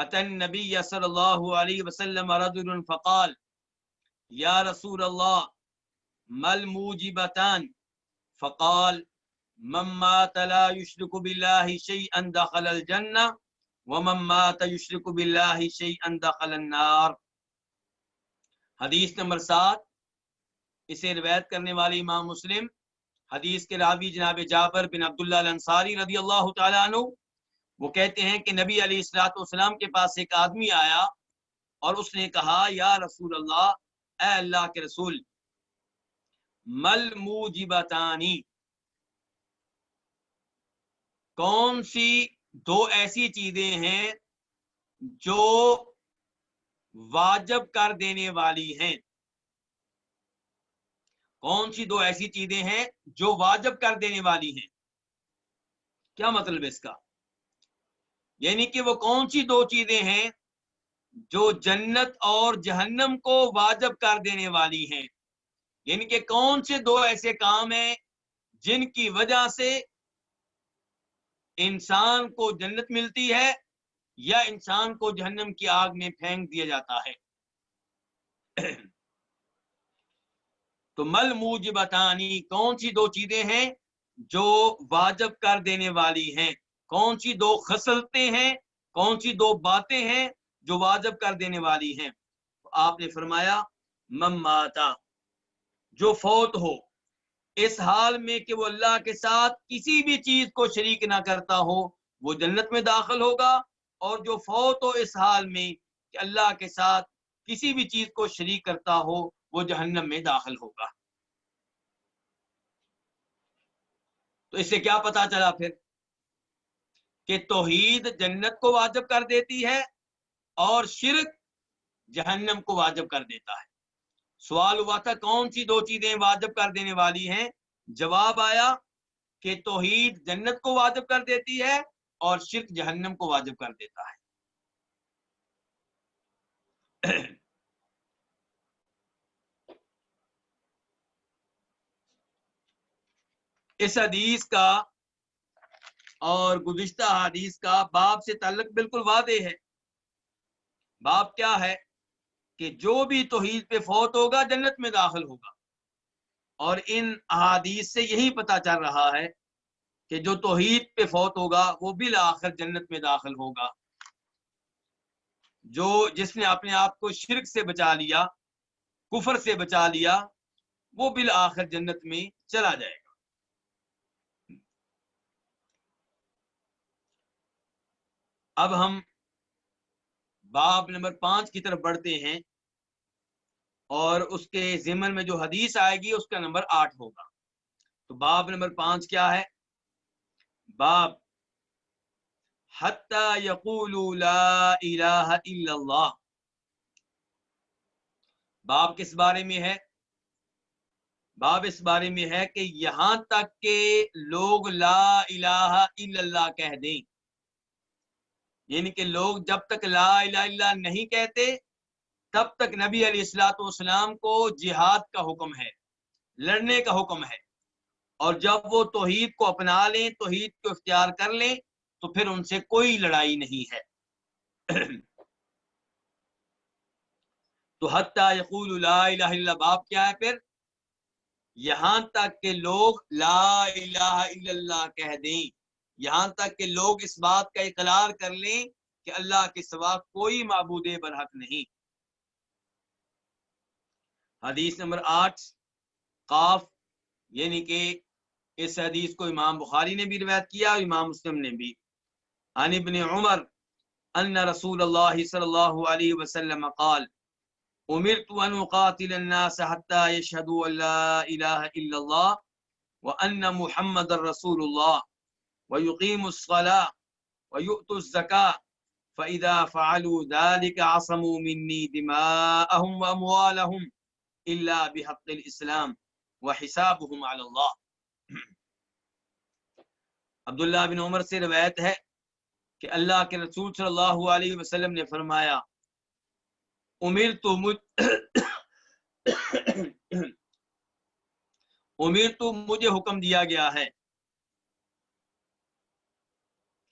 أتى النبي صلى الله عليه وسلم رجل فقال يا رسول الله ما الموجبتان فقال من مات لا يشرك بالله شيئا دخل الجنة ومن مات يشرك بالله شيئا دخل النار. حدیث نمبر 7، اسے روایت کرنے والی امام مسلم، حدیث کے راوی جناب جابر بن عبداللہ الانصاری رضی اللہ تعالیٰ عنہ، وہ کہتے ہیں کہ نبی علیہ الصلوۃ والسلام کے پاس ایک آدمی آیا اور اس نے کہا یا رسول اللہ، اے اللہ کے رسول، مل موجبتانی، کون سی دو ایسی چیزیں ہیں جو واجب کر دینے والی ہیں؟ کون سی دو ایسی چیزیں ہیں جو واجب کر دینے والی ہیں؟ کیا مطلب اس کا؟ یعنی کہ وہ کون سی دو چیزیں ہیں جو جنت اور جہنم کو واجب کر دینے والی ہیں؟ یعنی کہ کون سے دو ایسے کام ہیں جن کی وجہ سے انسان کو جنت ملتی ہے یا انسان کو جہنم کی آگ میں پھینک دیا جاتا ہے؟ تو مل موجبتانی، کون سی دو چیزیں ہیں جو واجب کر دینے والی ہیں؟ کون سی دو خصلتیں ہیں، کون سی دو باتیں ہیں جو واجب کر دینے والی ہیں؟ آپ نے فرمایا من ماتا، جو فوت ہو اس حال میں کہ وہ اللہ کے ساتھ کسی بھی چیز کو شریک نہ کرتا ہو، وہ جنت میں داخل ہوگا، اور جو فوت ہو اس حال میں کہ اللہ کے ساتھ کسی بھی چیز کو شریک کرتا ہو، وہ جہنم میں داخل ہوگا۔ تو اس سے کیا پتا چلا پھر کہ توحید جنت کو واجب کر دیتی ہے اور شرک جہنم کو واجب کر دیتا ہے۔ سوال ہوا تھا کون سی دو چیزیں واجب کر دینے والی ہیں، جواب آیا کہ توحید جنت کو واجب کر دیتی ہے اور شرک جہنم کو واجب کر دیتا ہے۔ اس حدیث کا اور گزشتہ حدیث کا باب سے تعلق بالکل واضح ہے۔ باب کیا ہے کہ جو بھی توحید پہ فوت ہوگا جنت میں داخل ہوگا، اور ان احادیث سے یہی پتہ چل رہا ہے کہ جو توحید پہ فوت ہوگا وہ بالآخر جنت میں داخل ہوگا۔ جس نے اپنے آپ کو شرک سے بچا لیا، کفر سے بچا لیا، وہ بالآخر جنت میں چلا جائے گا۔ اب ہم باب نمبر 5 کی طرف بڑھتے ہیں، اور اس کے ضمن میں جو حدیث آئے گی اس کا نمبر 8 ہوگا۔ تو باب نمبر 5 کیا ہے؟ باب حتی یقولوا لا الہ الا اللہ۔ باب کس بارے میں ہے؟ باب اس بارے میں ہے کہ یہاں تک کہ لوگ لا الہ الا اللہ کہہ دیں، یعنی کہ لوگ جب تک لا الہ الا اللہ نہیں کہتے تب تک نبی علیہ الصلوۃ والسلام کو جہاد کا حکم ہے، لڑنے کا حکم ہے، اور جب وہ توحید کو اپنا لیں، توحید کو اختیار کر لیں، تو پھر ان سے کوئی لڑائی نہیں ہے۔ تو حتی یقول لا الہ الا اللہ، باب کیا ہے پھر؟ یہاں تک کہ لوگ لا الہ الا اللہ کہہ دیں، یہاں تک کہ لوگ اس بات کا اقرار کر لیں کہ اللہ کے سوا کوئی معبود برحق نہیں۔ حدیث نمبر 8 قاف، یعنی کہ اس حدیث کو امام بخاری نے بھی روایت کیا اور امام مسلم نے بھی۔ عن ابن عمر ان رسول اللہ صلی اللہ علیہ وسلم قال امرت ان اقاتل الناس حتى يشهدوا ان لا اله الا الله وان محمد رسول الله ويقيموا الصلاة ويؤتوا الزكاة فاذا فعلوا ذلك عصموا مني دماءهم واموالهم الا بحق الاسلام وحسابهم على الله۔ عبداللہ بن عمر سے روایت ہے کہ اللہ کے رسول صلی اللہ علیہ وسلم نے فرمایا مجھے حکم دیا گیا ہے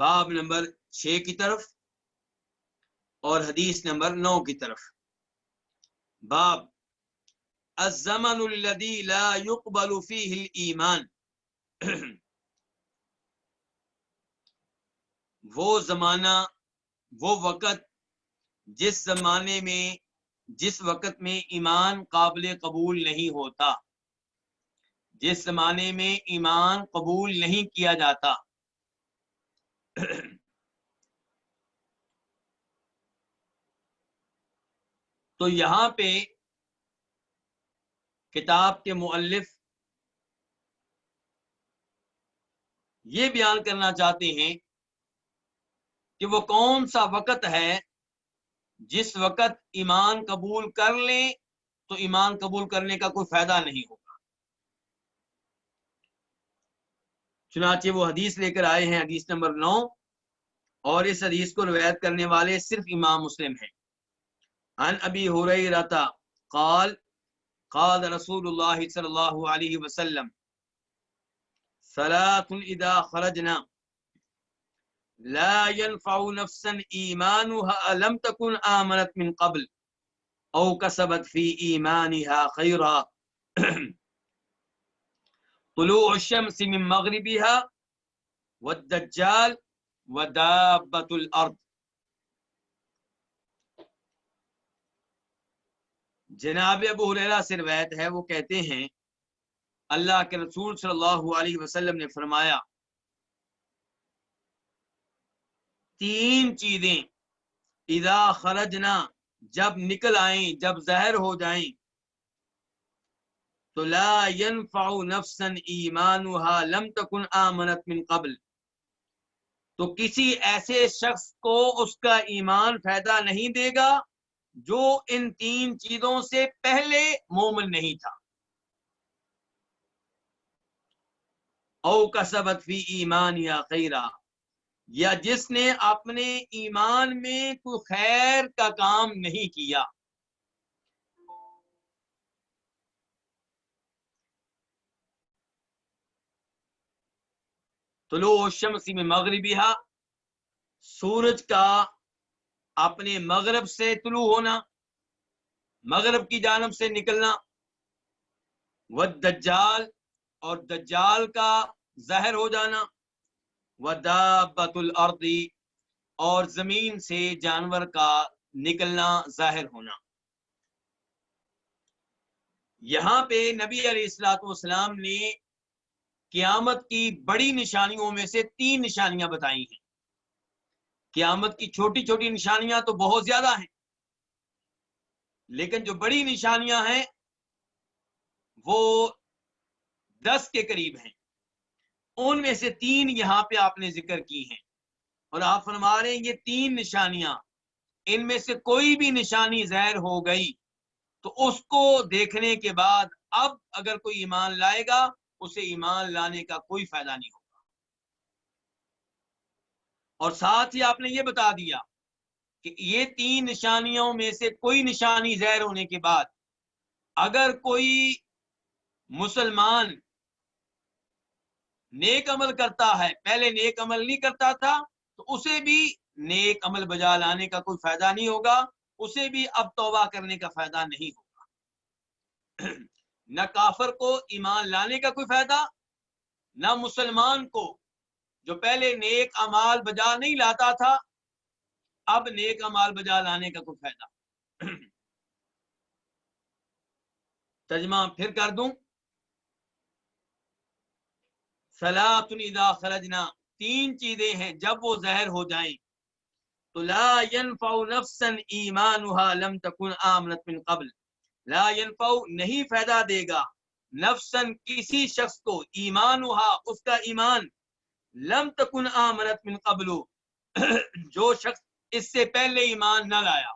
باب نمبر 6 کی طرف اور حدیث نمبر 9 کی طرف. باب الزمن الذي لا يقبل فيه الایمان. وہ زمانہ، وہ وقت جس وقت میں ایمان قابل قبول نہیں ہوتا، جس زمانے میں ایمان قبول نہیں کیا جاتا. تو یہاں پہ کتاب کے مؤلف یہ بیان کرنا چاہتے ہیں کہ وہ کون سا وقت ہے جس وقت ایمان قبول کر لیں تو ایمان قبول کرنے کا کوئی فائدہ نہیں ہوگا. چنانچہ وہ حدیث لے کر آئے ہیں، حدیث نمبر 9، اور اس حدیث کو روایت کرنے والے صرف امام مسلم ہیں. عن ابی ہریرہ قال قال رسول اللہ صلی اللہ علیہ وسلم ثلاث اذا خرجنا لا ينفع نفسا ایمانها لم تكن آمنت من قبل او کسبت فی ایمانها خیرا طلوع الشمس من مغربها والدجال ودابۃ الارض. جناب ابو ہریرہ سے روایت ہے، وہ کہتے ہیں اللہ کے رسول صلی اللہ علیہ وسلم نے فرمایا، 3 چیزیں اذا خرجنا جب نکل آئیں، جب ظاہر ہو جائیں، تو لا ينفع نفسا ایمانها لم تكن آمنت من قبل، تو کسی ایسے شخص کو اس کا ایمان فائدہ نہیں دے گا جو ان 3 چیزوں سے پہلے مومن نہیں تھا. او کسبت فی ایمانها خیرا، یا جس نے اپنے ایمان میں کوئی خیر کا کام نہیں کیا. طلوع الشمس من مغربها، سورج کا اپنے مغرب سے طلوع ہونا، مغرب کی جانب سے نکلنا، والدجال، اور دجال کا ظاہر ہو جانا، ودابۃ الارض، اور زمین سے جانور کا نکلنا، ظاہر ہونا. یہاں پہ نبی علیہ الصلوۃ والسلام نے قیامت کی بڑی نشانیوں میں سے 3 نشانیاں بتائی ہیں. قیامت کی چھوٹی چھوٹی نشانیاں تو بہت زیادہ ہیں، لیکن جو بڑی نشانیاں ہیں وہ 10 کے قریب ہیں. ان میں سے 3 یہاں پہ آپ نے ذکر کی ہیں، اور آپ فرما رہے ہیں یہ 3 نشانیاں، ان میں سے کوئی بھی نشانی ظاہر ہو گئی تو اس کو دیکھنے کے بعد اب اگر کوئی ایمان لائے گا اسے ایمان لانے کا کوئی فائدہ نہیں ہوگا. اور ساتھ ہی آپ نے یہ بتا دیا کہ یہ 3 نشانیوں میں سے کوئی نشانی ظاہر ہونے کے بعد اگر کوئی مسلمان نیک عمل کرتا ہے، پہلے نیک عمل نہیں کرتا تھا، تو اسے بھی نیک عمل بجا لانے کا کوئی فائدہ نہیں ہوگا، اسے بھی اب توبہ کرنے کا فائدہ نہیں ہوگا. نہ کافر کو ایمان لانے کا کوئی فائدہ، نہ مسلمان کو جو پہلے نیک اعمال بجا نہیں لاتا تھا اب نیک اعمال بجا لانے کا کوئی فائدہ. ترجمہ پھر کر دوں، ثلاث اذا خرجنا، 3 چیزیں ہیں جب وہ ظاہر ہو جائیں تو لا ينفع نفسا ایمانها لم تكن آمنت من قبل، لا ينفع نہیں فائدہ دے گا، نفسا کسی شخص کو، ایمانها اس کا ایمان، لم تكن آمنت من قبل جو شخص اس سے پہلے ایمان نہ لایا،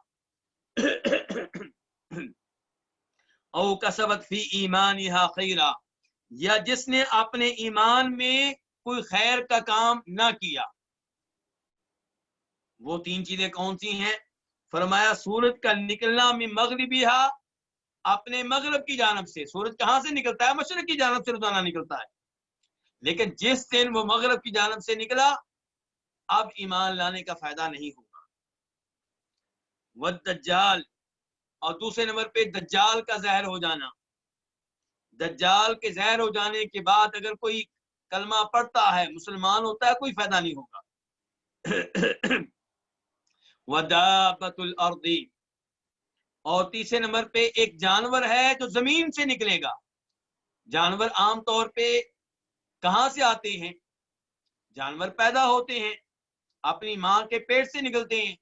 او کسبت فی ایمانها خیرا، یا جس نے اپنے ایمان میں کوئی خیر کا کام نہ کیا. وہ 3 چیزیں کون سی ہیں؟ فرمایا سورج کا نکلنا من مغربها، اپنے مغرب کی جانب سے. سورج کہاں سے نکلتا ہے؟ مشرق کی جانب سے روزانہ نکلتا ہے، لیکن جس دن وہ مغرب کی جانب سے نکلا اب ایمان لانے کا فائدہ نہیں ہوگا۔ والدجال، اور دوسرے نمبر پہ دجال کا ظاہر ہو جانا۔ دجال کے ظاہر ہو جانے کے بعد اگر کوئی کلمہ پڑھتا ہے، مسلمان ہوتا ہے، کوئی فائدہ نہیں ہوگا۔ ودابۃ الارض، اور تیسرے نمبر پہ ایک جانور ہے جو زمین سے نکلے گا۔ جانور عام طور پہ کہاں سے آتے ہیں؟ جانور پیدا ہوتے ہیں، اپنی ماں کے پیٹ سے نکلتے ہیں،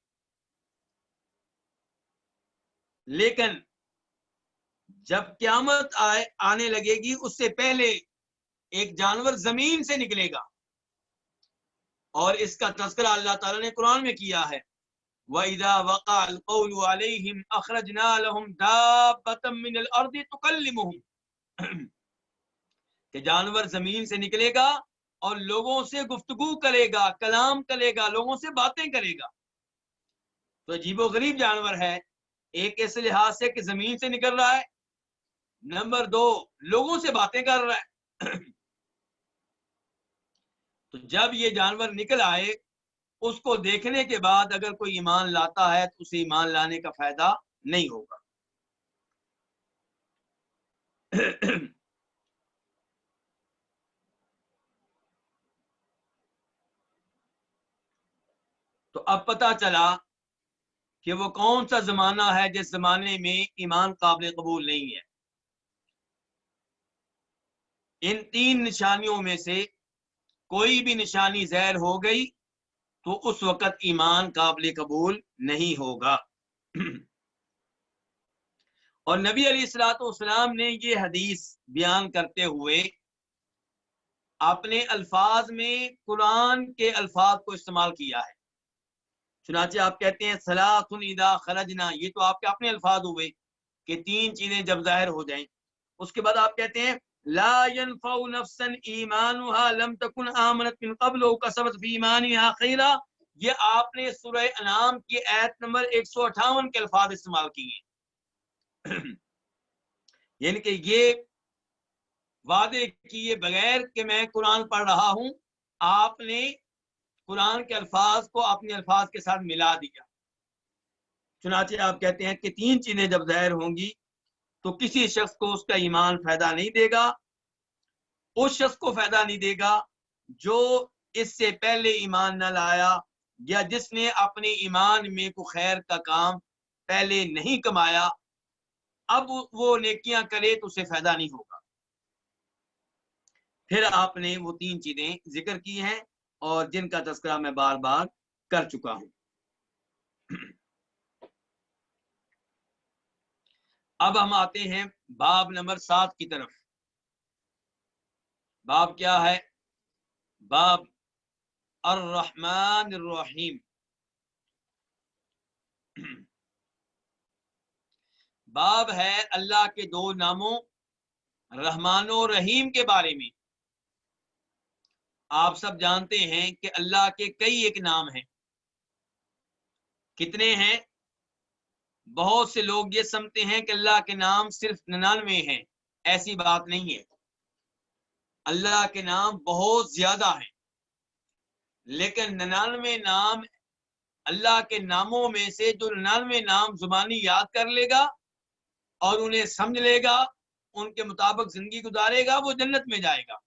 لیکن جب قیامت آنے لگے گی اس سے پہلے ایک جانور زمین سے نکلے گا، اور اس کا تذکرہ اللہ تعالیٰ نے قرآن میں کیا ہے۔ وَإِذَا وَقَعَ الْقَوْلُ عَلَيْهِمْ أَخْرَجْنَا لَهُمْ دَابَّةً مِّنَ الْأَرْضِ تُكَلِّمُهُمْ، کہ جانور زمین سے نکلے گا اور لوگوں سے گفتگو کرے گا، کلام کرے گا، لوگوں سے باتیں کرے گا۔ تو عجیب و غریب جانور ہے، ایک اس لحاظ سے کہ زمین سے نکل رہا ہے، نمبر 2 لوگوں سے باتیں کر رہا ہے۔ تو جب یہ جانور نکل آئے، اس کو دیکھنے کے بعد اگر کوئی ایمان لاتا ہے تو اسے ایمان لانے کا فائدہ نہیں ہوگا۔ تو اب پتہ چلا کہ وہ کون سا زمانہ ہے جس زمانے میں ایمان قابل قبول نہیں ہے۔ ان 3 نشانیوں میں سے کوئی بھی نشانی ظاہر ہو گئی تو اس وقت ایمان قابل قبول نہیں ہوگا۔ اور نبی علیہ الصلوۃ والسلام نے یہ حدیث بیان کرتے ہوئے اپنے الفاظ میں قرآن کے الفاظ کو استعمال کیا ہے۔ چنانچہ آپ کہتے ہیں ثلاث اذا خرجنا، یہ تو آپ کے اپنے الفاظ ہوئے کہ 3 چیزیں جب ظاہر ہو جائیں۔ اس کے بعد آپ کہتے ہیں لا ينفع نفسا ایمانها لم تكن آمنت من قبل وكسبت في ایمانها خیرا، یہ آپ نے سورہ انعام کی آیت نمبر 158 کے الفاظ استعمال کیے۔ یعنی کہ یہ وعدے کیے بغیر کہ میں قرآن پڑھ رہا ہوں، آپ نے قرآن کے الفاظ کو اپنے الفاظ کے ساتھ ملا دیا۔ چنانچہ آپ کہتے ہیں کہ 3 چیزیں جب ظاہر ہوں گی تو کسی شخص کو اس کا ایمان فائدہ نہیں دے گا۔ اس شخص کو فائدہ نہیں دے گا جو اس سے پہلے ایمان نہ لایا، یا جس نے اپنے ایمان میں کوئی خیر کا کام پہلے نہیں کمایا، اب وہ نیکیاں کرے تو اسے فائدہ نہیں ہوگا۔ پھر آپ نے وہ 3 چیزیں ذکر کی ہیں اور جن کا تذکرہ میں بار بار کر چکا ہوں۔ اب ہم آتے ہیں باب نمبر 7 کی طرف۔ باب کیا ہے؟ باب الرحمن الرحیم۔ باب ہے اللہ کے 2 ناموں رحمان و رحیم کے بارے میں۔ آپ سب جانتے ہیں کہ اللہ کے کئی ایک نام ہیں۔ کتنے ہیں؟ بہت سے لوگ یہ سمجھتے ہیں کہ اللہ کے نام صرف 99 ہیں، ایسی بات نہیں ہے۔ اللہ کے نام بہت زیادہ ہیں، لیکن 99 نام اللہ کے ناموں میں سے جو 99 نام زبانی یاد کر لے گا اور انہیں سمجھ لے گا، ان کے مطابق زندگی گزارے گا، وہ جنت میں جائے گا۔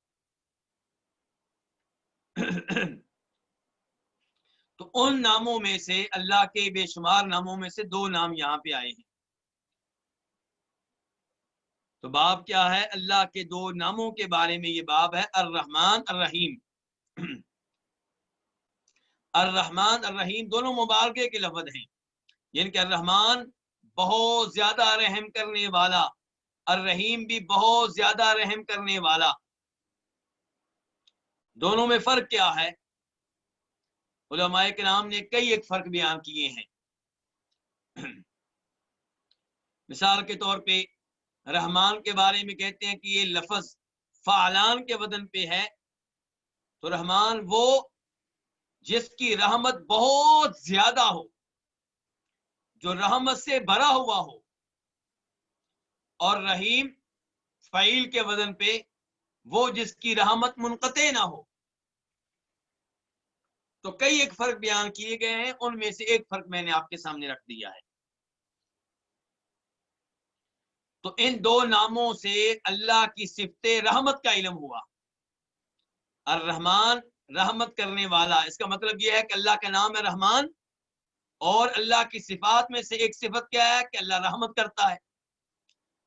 تو ان ناموں میں سے اللہ کے بے شمار ناموں میں سے 2 نام یہاں پہ آئے ہیں۔ تو باب کیا ہے؟ اللہ کے 2 ناموں کے بارے میں یہ باب ہے، الرحمن الرحیم۔ الرحمن الرحیم دونوں مبارکے کے لفظ ہیں، یعنی کہ الرحمن بہت زیادہ رحم کرنے والا، الرحیم بھی بہت زیادہ رحم کرنے والا۔ دونوں میں فرق کیا ہے؟ علماء کرام نے کئی ایک فرق بیان کیے ہیں۔ مثال کے طور پہ رحمان کے بارے میں کہتے ہیں کہ یہ لفظ فعلان کے وزن پہ ہے، تو رحمان وہ جس کی رحمت بہت زیادہ ہو، جو رحمت سے بھرا ہوا ہو، اور رحیم فعیل کے وزن پہ وہ جس کی رحمت منقطع نہ ہو۔ تو کئی ایک فرق بیان کیے گئے ہیں، ان میں سے ایک فرق میں نے آپ کے سامنے رکھ دیا ہے۔ تو ان دو ناموں سے اللہ کی صفت رحمت کا علم ہوا۔ الرحمن رحمت کرنے والا، اس کا مطلب یہ ہے کہ اللہ کا نام ہے رحمان، اور اللہ کی صفات میں سے ایک صفت کیا ہے کہ اللہ رحمت کرتا ہے۔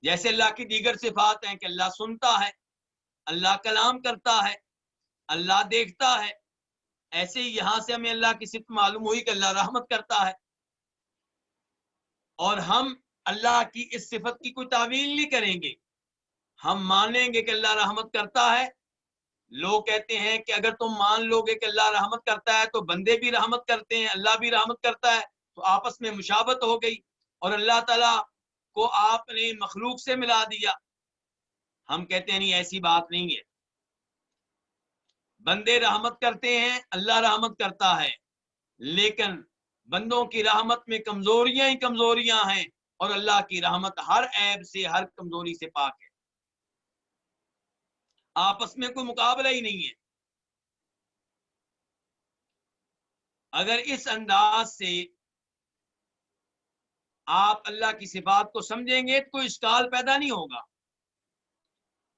جیسے اللہ کی دیگر صفات ہیں کہ اللہ سنتا ہے، اللہ کلام کرتا ہے، اللہ دیکھتا ہے، ایسے ہی یہاں سے ہمیں اللہ کی صفت معلوم ہوئی کہ اللہ رحمت کرتا ہے، اور ہم اللہ کی اس صفت کی کوئی تعویل نہیں کریں گے، ہم مانیں گے کہ اللہ رحمت کرتا ہے۔ لوگ کہتے ہیں کہ اگر تم مان لو گے کہ اللہ رحمت کرتا ہے تو بندے بھی رحمت کرتے ہیں، اللہ بھی رحمت کرتا ہے، تو آپس میں مشابہت ہو گئی اور اللہ تعالیٰ کو آپ نے مخلوق سے ملا دیا۔ ہم کہتے ہیں نہیں، ایسی بات نہیں ہے، بندے رحمت کرتے ہیں، اللہ رحمت کرتا ہے، لیکن بندوں کی رحمت میں کمزوریاں ہی کمزوریاں ہیں، اور اللہ کی رحمت ہر عیب سے، ہر کمزوری سے پاک ہے۔ آپس میں کوئی مقابلہ ہی نہیں ہے۔ اگر اس انداز سے آپ اللہ کی صفات کو سمجھیں گے تو کوئی اشکال پیدا نہیں ہوگا۔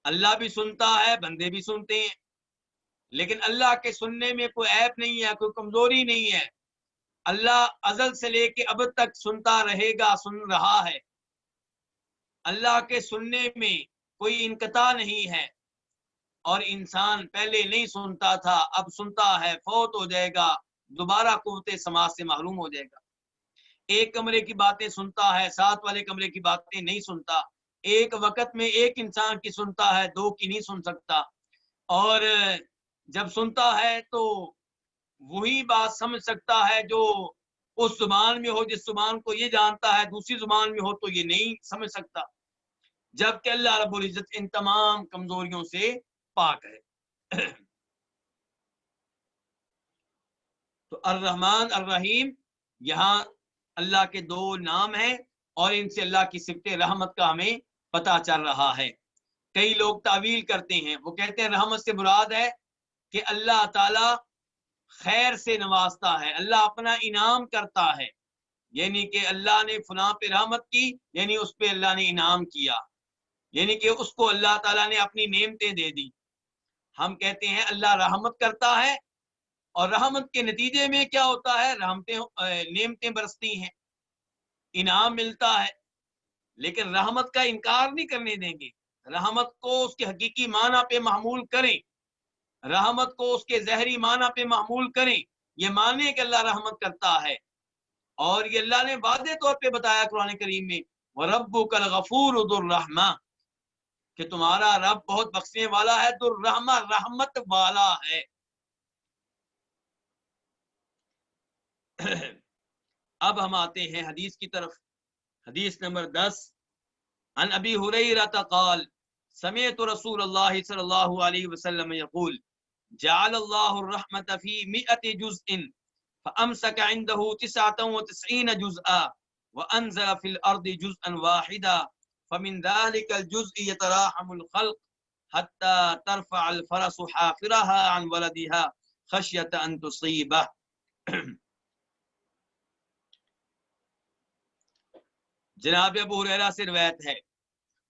اللہ بھی سنتا ہے، بندے بھی سنتے ہیں، لیکن اللہ کے سننے میں کوئی عیب نہیں ہے، کوئی کمزوری نہیں ہے۔ اللہ ازل سے لے کے اب تک سنتا رہے گا، سن رہا ہے۔ اللہ کے سننے میں کوئی انقطاع نہیں ہے، اور انسان پہلے نہیں سنتا تھا، اب سنتا ہے، فوت ہو جائے گا، دوبارہ قوت سماع سے محروم ہو جائے گا۔ ایک کمرے کی باتیں سنتا ہے، ساتھ والے کمرے کی باتیں نہیں سنتا۔ ایک وقت میں ایک انسان کی سنتا ہے، دو کی نہیں سن سکتا، اور جب سنتا ہے تو وہی بات سمجھ سکتا ہے جو اس زبان میں ہو، جس زبان کو یہ جانتا ہے دوسری زبان میں ہو تو یہ نہیں سمجھ سکتا، جبکہ اللہ رب العزت ان تمام کمزوریوں سے پاک ہے۔ تو الرحمن الرحیم یہاں اللہ کے دو نام ہیں، اور ان سے اللہ کی صفت رحمت کا ہمیں پتہ چل رہا ہے۔ کئی لوگ تعویل کرتے ہیں، وہ کہتے ہیں رحمت سے مراد ہے کہ اللہ تعالی خیر سے نوازتا ہے، اللہ اپنا انعام کرتا ہے، یعنی کہ اللہ نے فلاں پہ رحمت کی، یعنی اس پہ اللہ نے انعام کیا، یعنی کہ اس کو اللہ تعالیٰ نے اپنی نعمتیں دے دی۔ ہم کہتے ہیں اللہ رحمت کرتا ہے، اور رحمت کے نتیجے میں کیا ہوتا ہے؟ نعمتیں برستی ہیں، انعام ملتا ہے، لیکن رحمت کا انکار نہیں کرنے دیں گے، رحمت کو اس کے حقیقی معنی پہ محمول کریں، رحمت کو اس کے ظاہری معنی پہ محمول کریں، یہ مانیں کہ اللہ رحمت کرتا ہے، اور یہ اللہ نے واضح طور پہ بتایا قرآن کریم میں، وَرَبُّكَ الْغَفُورُ ذُو الرَّحْمَةِ، کہ تمہارا رب بہت بخشنے والا ہے، ذو الرحمہ رحمت والا ہے۔ اب ہم آتے ہیں حدیث کی طرف۔ حدیث نمبر 10، عن ابی ہریرہ قال سمعت رسول اللہ صلی اللہ علیہ وسلم یقول جعل اللہ الرحمة في 100 جزء فامسك عنده 99 جزءا وانزل في الارض جزءا واحدا فمن ذلك الجزء يتراحم الخلق حتى ترفع الفرس حافرها عن ولدها خشية ان تصيبه۔ جناب ابو ہریرہ سے روایت ہے،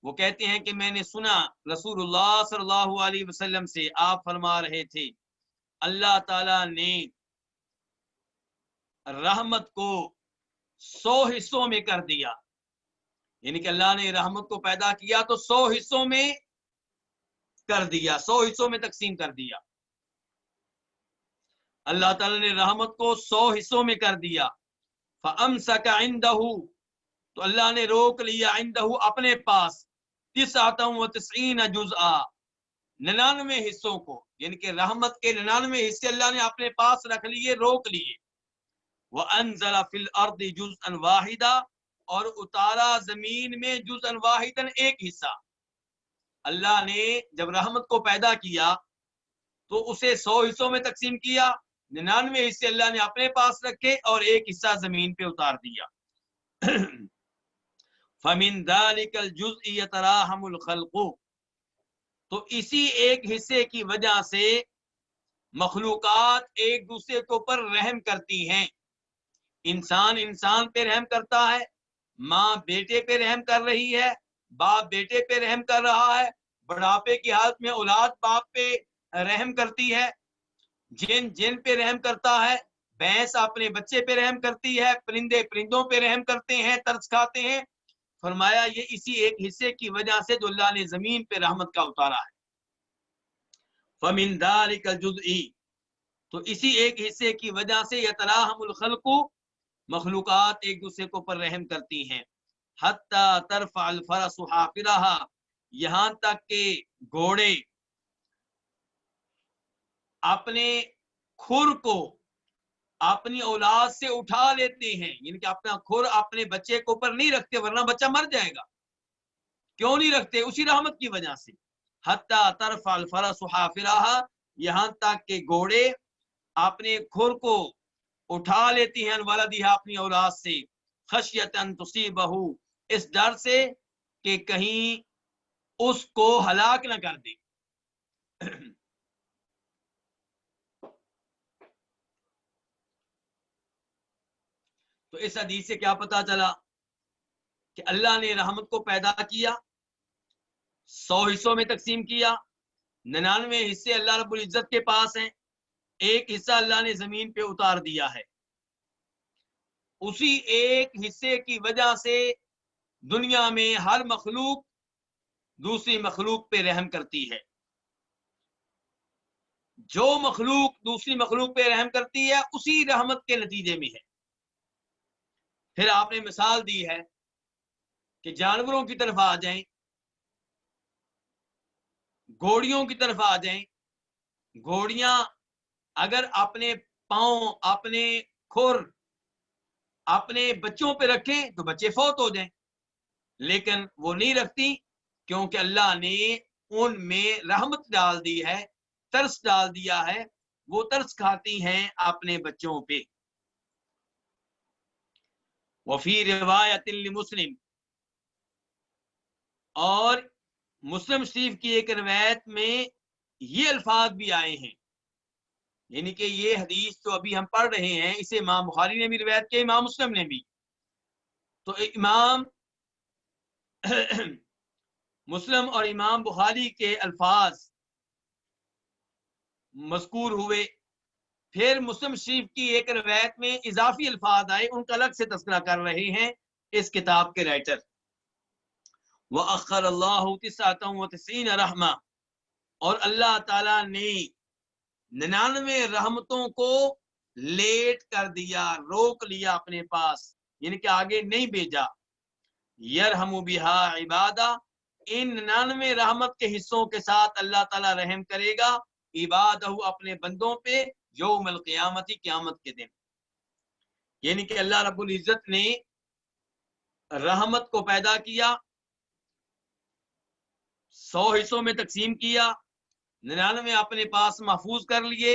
وہ کہتے ہیں کہ میں نے سنا رسول اللہ صلی اللہ علیہ وسلم سے، آپ فرما رہے تھے اللہ تعالی نے رحمت کو 100 حصوں میں کر دیا، یعنی کہ اللہ نے رحمت کو پیدا کیا تو 100 حصوں میں کر دیا، 100 حصوں میں تقسیم کر دیا۔ اللہ تعالی نے رحمت کو 100 حصوں میں کر دیا۔ فَأَمْسَكَ عِنْدَهُ، تو اللہ نے روک لیا، عندہ اپنے پاس، 99 جزءا، 99 حصوں کو، یعنی کہ رحمت کے 99 حصے اللہ نے اپنے پاس رکھ لیے، روک لیے۔ وَأَنزَلَ فِي الْأَرْضِ جُزْءًا وَاحِدًا، اور اتارا زمین میں جزءاً واحداً، ایک حصہ۔ اللہ نے جب رحمت کو پیدا کیا تو اسے 100 حصوں میں تقسیم کیا، 99 حصے اللہ نے اپنے پاس رکھے اور ایک حصہ زمین پہ اتار دیا۔ فَمِن ذَلِكَ الْجُزْءِ يَتَرَاحَمُ الْخَلْقُ، تو اسی ایک حصے کی وجہ سے مخلوقات ایک دوسرے کے اوپر رحم کرتی ہیں. انسان انسان پہ رحم کرتا ہے، ماں بیٹے پہ رحم کر رہی ہے، باپ بیٹے پہ رحم کر رہا ہے، بڑھاپے کی حالت میں اولاد باپ پہ رحم کرتی ہے، جن پہ رحم کرتا ہے، بھینس اپنے بچے پہ رحم کرتی ہے، پرندے پرندوں پہ رحم کرتے ہیں، ترس کھاتے ہیں. فرمایا یہ اسی ایک حصے کی وجہ سے جو اللہ نے زمین پہ رحمت کا اتارا ہے. فَمِن ذَلِكَ الْجُزْءِ، تو اسی ایک حصے کی وجہ سے یتراحم الخلق، مخلوقات ایک دوسرے کے اوپر رحم کرتی ہیں. حتی ترفع الفرس حافرها، یہاں تک کہ گھوڑے اپنے کھر کو اپنی اولاد سے اٹھا لیتے ہیں، یعنی کہ اپنا کھر اپنے بچے کے اوپر نہیں رکھتے ورنہ بچہ مر جائے گا. کیوں نہیں رکھتے؟ اسی رحمت کی وجہ سے. حتی ترفع الفرس حافرها، یہاں تک کہ گھوڑے اپنے کھر کو اٹھا لیتی ہیں ولدها، اپنی اولاد سے، خشیۃ ان تصیبہ، اس ڈر سے کہ کہیں اس کو ہلاک نہ کر دے. تو اس حدیث سے کیا پتا چلا کہ اللہ نے رحمت کو پیدا کیا، 100 حصوں میں تقسیم کیا، 99 حصے اللہ رب العزت کے پاس ہیں، ایک حصہ اللہ نے زمین پہ اتار دیا ہے. اسی ایک حصے کی وجہ سے دنیا میں ہر مخلوق دوسری مخلوق پہ رحم کرتی ہے. جو مخلوق دوسری مخلوق پہ رحم کرتی ہے اسی رحمت کے نتیجے میں ہے. پھر آپ نے مثال دی ہے کہ جانوروں کی طرف آ جائیں، گھوڑیوں کی طرف آ جائیں. گھوڑیاں اگر اپنے پاؤں، اپنے کھر اپنے بچوں پہ رکھیں تو بچے فوت ہو جائیں، لیکن وہ نہیں رکھتی کیونکہ اللہ نے ان میں رحمت ڈال دی ہے، ترس ڈال دیا ہے، وہ ترس کھاتی ہیں اپنے بچوں پہ. وفی روایت لمسلم، اور مسلم شریف کی ایک روایت میں یہ الفاظ بھی آئے ہیں، یعنی کہ یہ حدیث جو ابھی ہم پڑھ رہے ہیں اسے امام بخاری نے بھی روایت کیا، امام مسلم نے بھی. تو امام مسلم اور امام بخاری کے الفاظ مذکور ہوئے. پھر مسلم شریف کی ایک روایت میں اضافی الفاظ آئے، ان کا الگ سے تذکرہ کر رہے ہیں اس کتاب کے رائٹر. وَأَخَّرَ اللَّهُ 99 رحمہ، اور اللہ تعالیٰ نے 99 رحمتوں کو لیٹ کر دیا، روک لیا اپنے پاس، یعنی کہ آگے نہیں بھیجا. یرحم بہا عبادہ، ان 99 رحمت کے حصوں کے ساتھ اللہ تعالیٰ رحم کرے گا عبادہ، اپنے بندوں پہ، یوم القیامت، قیامت کے دن. یعنی کہ اللہ رب العزت نے رحمت کو پیدا کیا، 100 حصوں میں تقسیم کیا، 99 اپنے پاس محفوظ کر لیے،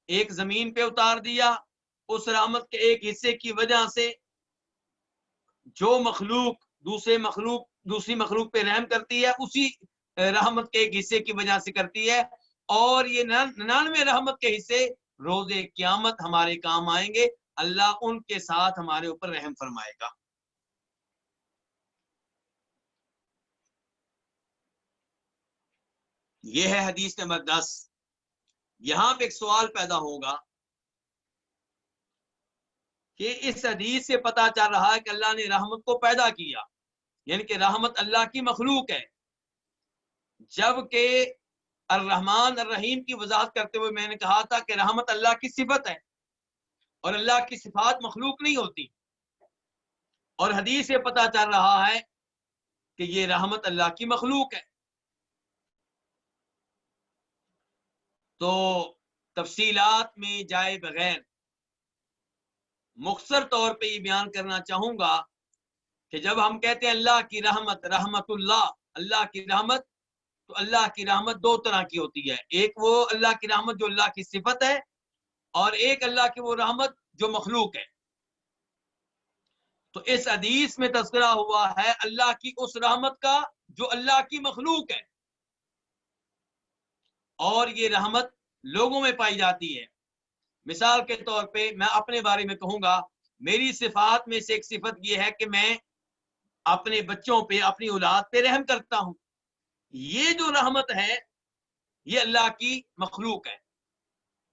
ایک زمین پہ اتار دیا. اس رحمت کے ایک حصے کی وجہ سے جو مخلوق دوسری مخلوق پہ رحم کرتی ہے اسی رحمت کے ایک حصے کی وجہ سے کرتی ہے. اور یہ 99 رحمت کے حصے روز قیامت ہمارے کام آئیں گے، اللہ ان کے ساتھ ہمارے اوپر رحم فرمائے گا. یہ ہے حدیث نمبر 10. یہاں پہ ایک سوال پیدا ہوگا کہ اس حدیث سے پتا چل رہا ہے کہ اللہ نے رحمت کو پیدا کیا، یعنی کہ رحمت اللہ کی مخلوق ہے، جبکہ الرحمن الرحیم کی وضاحت کرتے ہوئے میں نے کہا تھا کہ رحمت اللہ کی صفت ہے اور اللہ کی صفات مخلوق نہیں ہوتی. اور حدیث سے پتا چل رہا ہے کہ یہ رحمت اللہ کی مخلوق ہے. تو تفصیلات میں جائے بغیر مختصر طور پہ یہ بیان کرنا چاہوں گا کہ جب ہم کہتے ہیں اللہ کی رحمت، رحمت اللہ کی رحمت، تو اللہ کی رحمت دو طرح کی ہوتی ہے. ایک وہ اللہ کی رحمت جو اللہ کی صفت ہے، اور ایک اللہ کی وہ رحمت جو مخلوق ہے. تو اس حدیث میں تذکرہ ہوا ہے اللہ کی اس رحمت کا جو اللہ کی مخلوق ہے، اور یہ رحمت لوگوں میں پائی جاتی ہے۔ مثال کے طور پہ میں اپنے بارے میں کہوں گا، میری صفات میں سے ایک صفت یہ ہے کہ میں اپنے بچوں پہ، اپنی اولاد پہ رحم کرتا ہوں۔ یہ جو رحمت ہے یہ اللہ کی مخلوق ہے،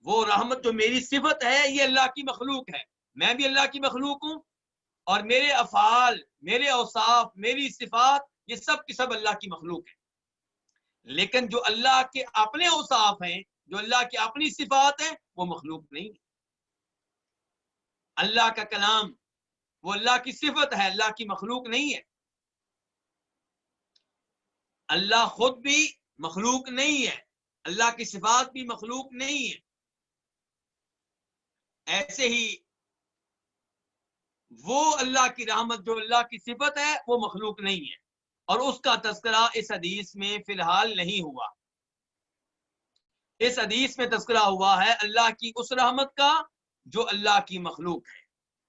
وہ رحمت جو میری صفت ہے یہ اللہ کی مخلوق ہے۔ میں بھی اللہ کی مخلوق ہوں، اور میرے افعال، میرے اوصاف، میری صفات، یہ سب کی سب اللہ کی مخلوق ہے۔ لیکن جو اللہ کے اپنے اوصاف ہیں، جو اللہ کی اپنی صفات ہیں، وہ مخلوق نہیں ہے۔ اللہ کا کلام وہ اللہ کی صفت ہے، اللہ کی مخلوق نہیں ہے۔ اللہ خود بھی مخلوق نہیں ہے، اللہ کی صفات بھی مخلوق نہیں ہے۔ ایسے ہی وہ اللہ کی رحمت جو اللہ کی صفت ہے وہ مخلوق نہیں ہے، اور اس کا تذکرہ اس حدیث میں فی الحال نہیں ہوا۔ اس حدیث میں تذکرہ ہوا ہے اللہ کی اس رحمت کا جو اللہ کی مخلوق ہے،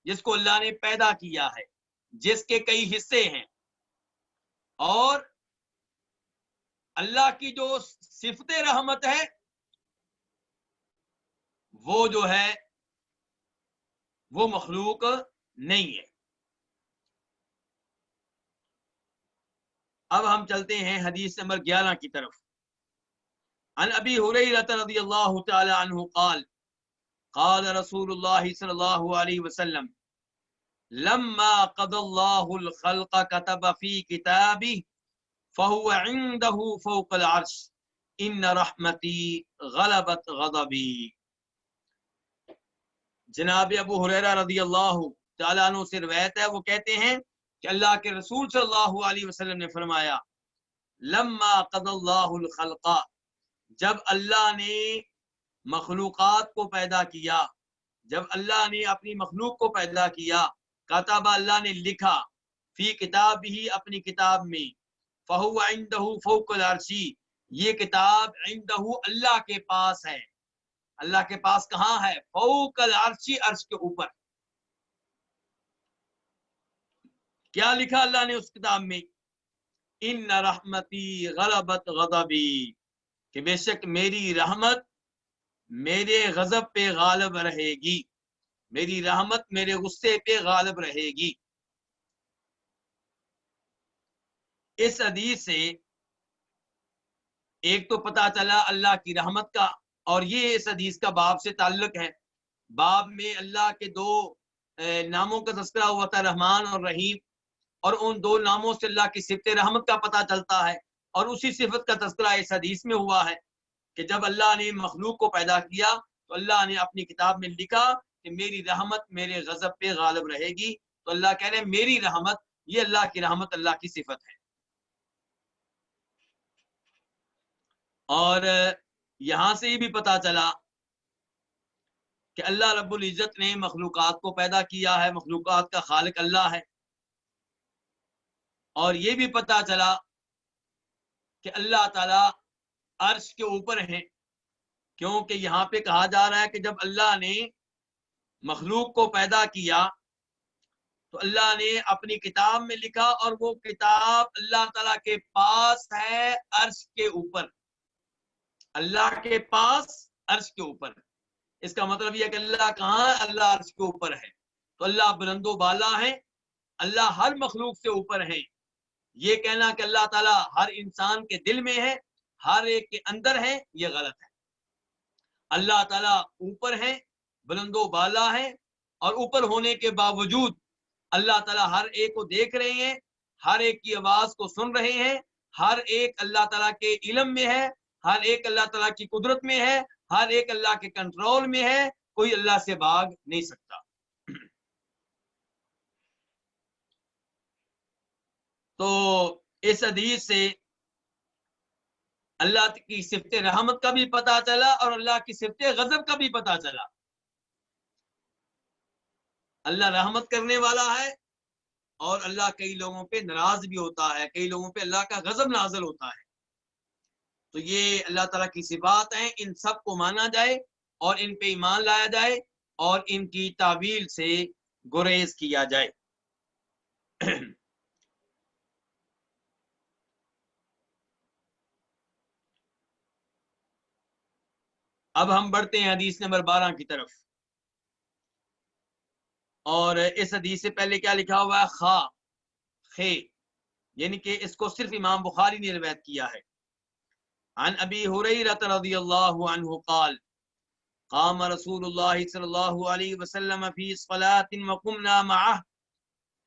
جس کو اللہ نے پیدا کیا ہے، جس کے کئی حصے ہیں۔ اور اللہ کی جو صفت رحمت ہے وہ جو ہے وہ مخلوق نہیں ہے۔ اب ہم چلتے ہیں حدیث نمبر 11 کی طرف۔ عن ابی ہریرہ رضی اللہ تعالی عنہ قال قال رسول اللہ صلی اللہ علیہ وسلم لما قضى الله الخلق كتب في كتابه فهو عنده فوق العرش ان رحمتي غلبت غضبي۔ جناب ابو ہریرہ رضی اللہ تعالیٰ عنہ سے روایت ہے، وہ کہتے ہیں کہ اللہ کے رسول صلی اللہ علیہ وسلم نے فرمایا لما قضى الله الخلق، جب اللہ نے مخلوقات کو پیدا کیا، جب اللہ نے اپنی مخلوق کو پیدا کیا، کتب اللہ نے لکھا، فی کتاب ہی اپنی کتاب میں، فہو عندہ فوق العرش، یہ کتاب عندہ اللہ کے پاس ہے۔ اللہ کے پاس کہاں ہے؟ فوق العرش، عرش کے اوپر۔ کیا لکھا اللہ نے اس کتاب میں؟ ان رحمتی غلبت غضبی، کہ بے شک میری رحمت میرے غضب پہ غالب رہے گی، میری رحمت میرے غصے پہ غالب رہے گی۔ اس حدیث سے ایک تو پتہ چلا اللہ کی رحمت کا، اور یہ اس حدیث کا باب سے تعلق ہے۔ باب میں اللہ کے دو ناموں کا تذکرہ ہوا تھا، رحمان اور رحیم، اور ان دو ناموں سے اللہ کی صفت رحمت کا پتہ چلتا ہے، اور اسی صفت کا تذکرہ اس حدیث میں ہوا ہے کہ جب اللہ نے مخلوق کو پیدا کیا تو اللہ نے اپنی کتاب میں لکھا کہ میری رحمت میرے غضب پہ غالب رہے گی۔ تو اللہ کہہ رہے ہیں میری رحمت، یہ اللہ کی رحمت اللہ کی صفت ہے۔ اور یہاں سے یہ بھی پتا چلا کہ اللہ رب العزت نے مخلوقات کو پیدا کیا ہے، مخلوقات کا خالق اللہ ہے۔ اور یہ بھی پتا چلا کہ اللہ تعالی عرش کے اوپر ہیں، کیونکہ یہاں پہ کہا جا رہا ہے کہ جب اللہ نے مخلوق کو پیدا کیا تو اللہ نے اپنی کتاب میں لکھا، اور وہ کتاب اللہ تعالیٰ کے پاس ہے عرش کے اوپر۔ اللہ کے پاس عرش کے اوپر، اس کا مطلب یہ کہ اللہ کہاں ہے؟ اللہ عرش کے اوپر ہے۔ تو اللہ بلند و بالا ہے، اللہ ہر مخلوق سے اوپر ہے۔ یہ کہنا کہ اللہ تعالیٰ ہر انسان کے دل میں ہے، ہر ایک کے اندر ہے، یہ غلط ہے۔ اللہ تعالیٰ اوپر ہے، بلند و بالا ہے، اور اوپر ہونے کے باوجود اللہ تعالیٰ ہر ایک کو دیکھ رہے ہیں، ہر ایک کی آواز کو سن رہے ہیں، ہر ایک اللہ تعالیٰ کے علم میں ہے، ہر ایک اللہ تعالیٰ کی قدرت میں ہے، ہر ایک اللہ کے کنٹرول میں ہے، کوئی اللہ سے بھاگ نہیں سکتا۔ تو اس حدیث سے اللہ کی صفت رحمت کا بھی پتہ چلا اور اللہ کی صفت غضب کا بھی پتہ چلا۔ اللہ رحمت کرنے والا ہے، اور اللہ کئی لوگوں پہ ناراض بھی ہوتا ہے، کئی لوگوں پہ اللہ کا غضب نازل ہوتا ہے۔ تو یہ اللہ تعالیٰ کی صفات ہیں، ان سب کو مانا جائے اور ان پہ ایمان لایا جائے اور ان کی تعویل سے گریز کیا جائے۔ اب ہم بڑھتے ہیں حدیث نمبر 12 کی طرف، اور اس حدیث سے پہلے کیا لکھا ہوا ہے؟ خا، خے، یعنی کہ اس کو صرف امام بخاری نے روایت کیا ہے۔ عن ابی ہریرہ رضی اللہ عنہ قال قام رسول اللہ صلی اللہ علیہ وسلم فی صلاة وقمنا معه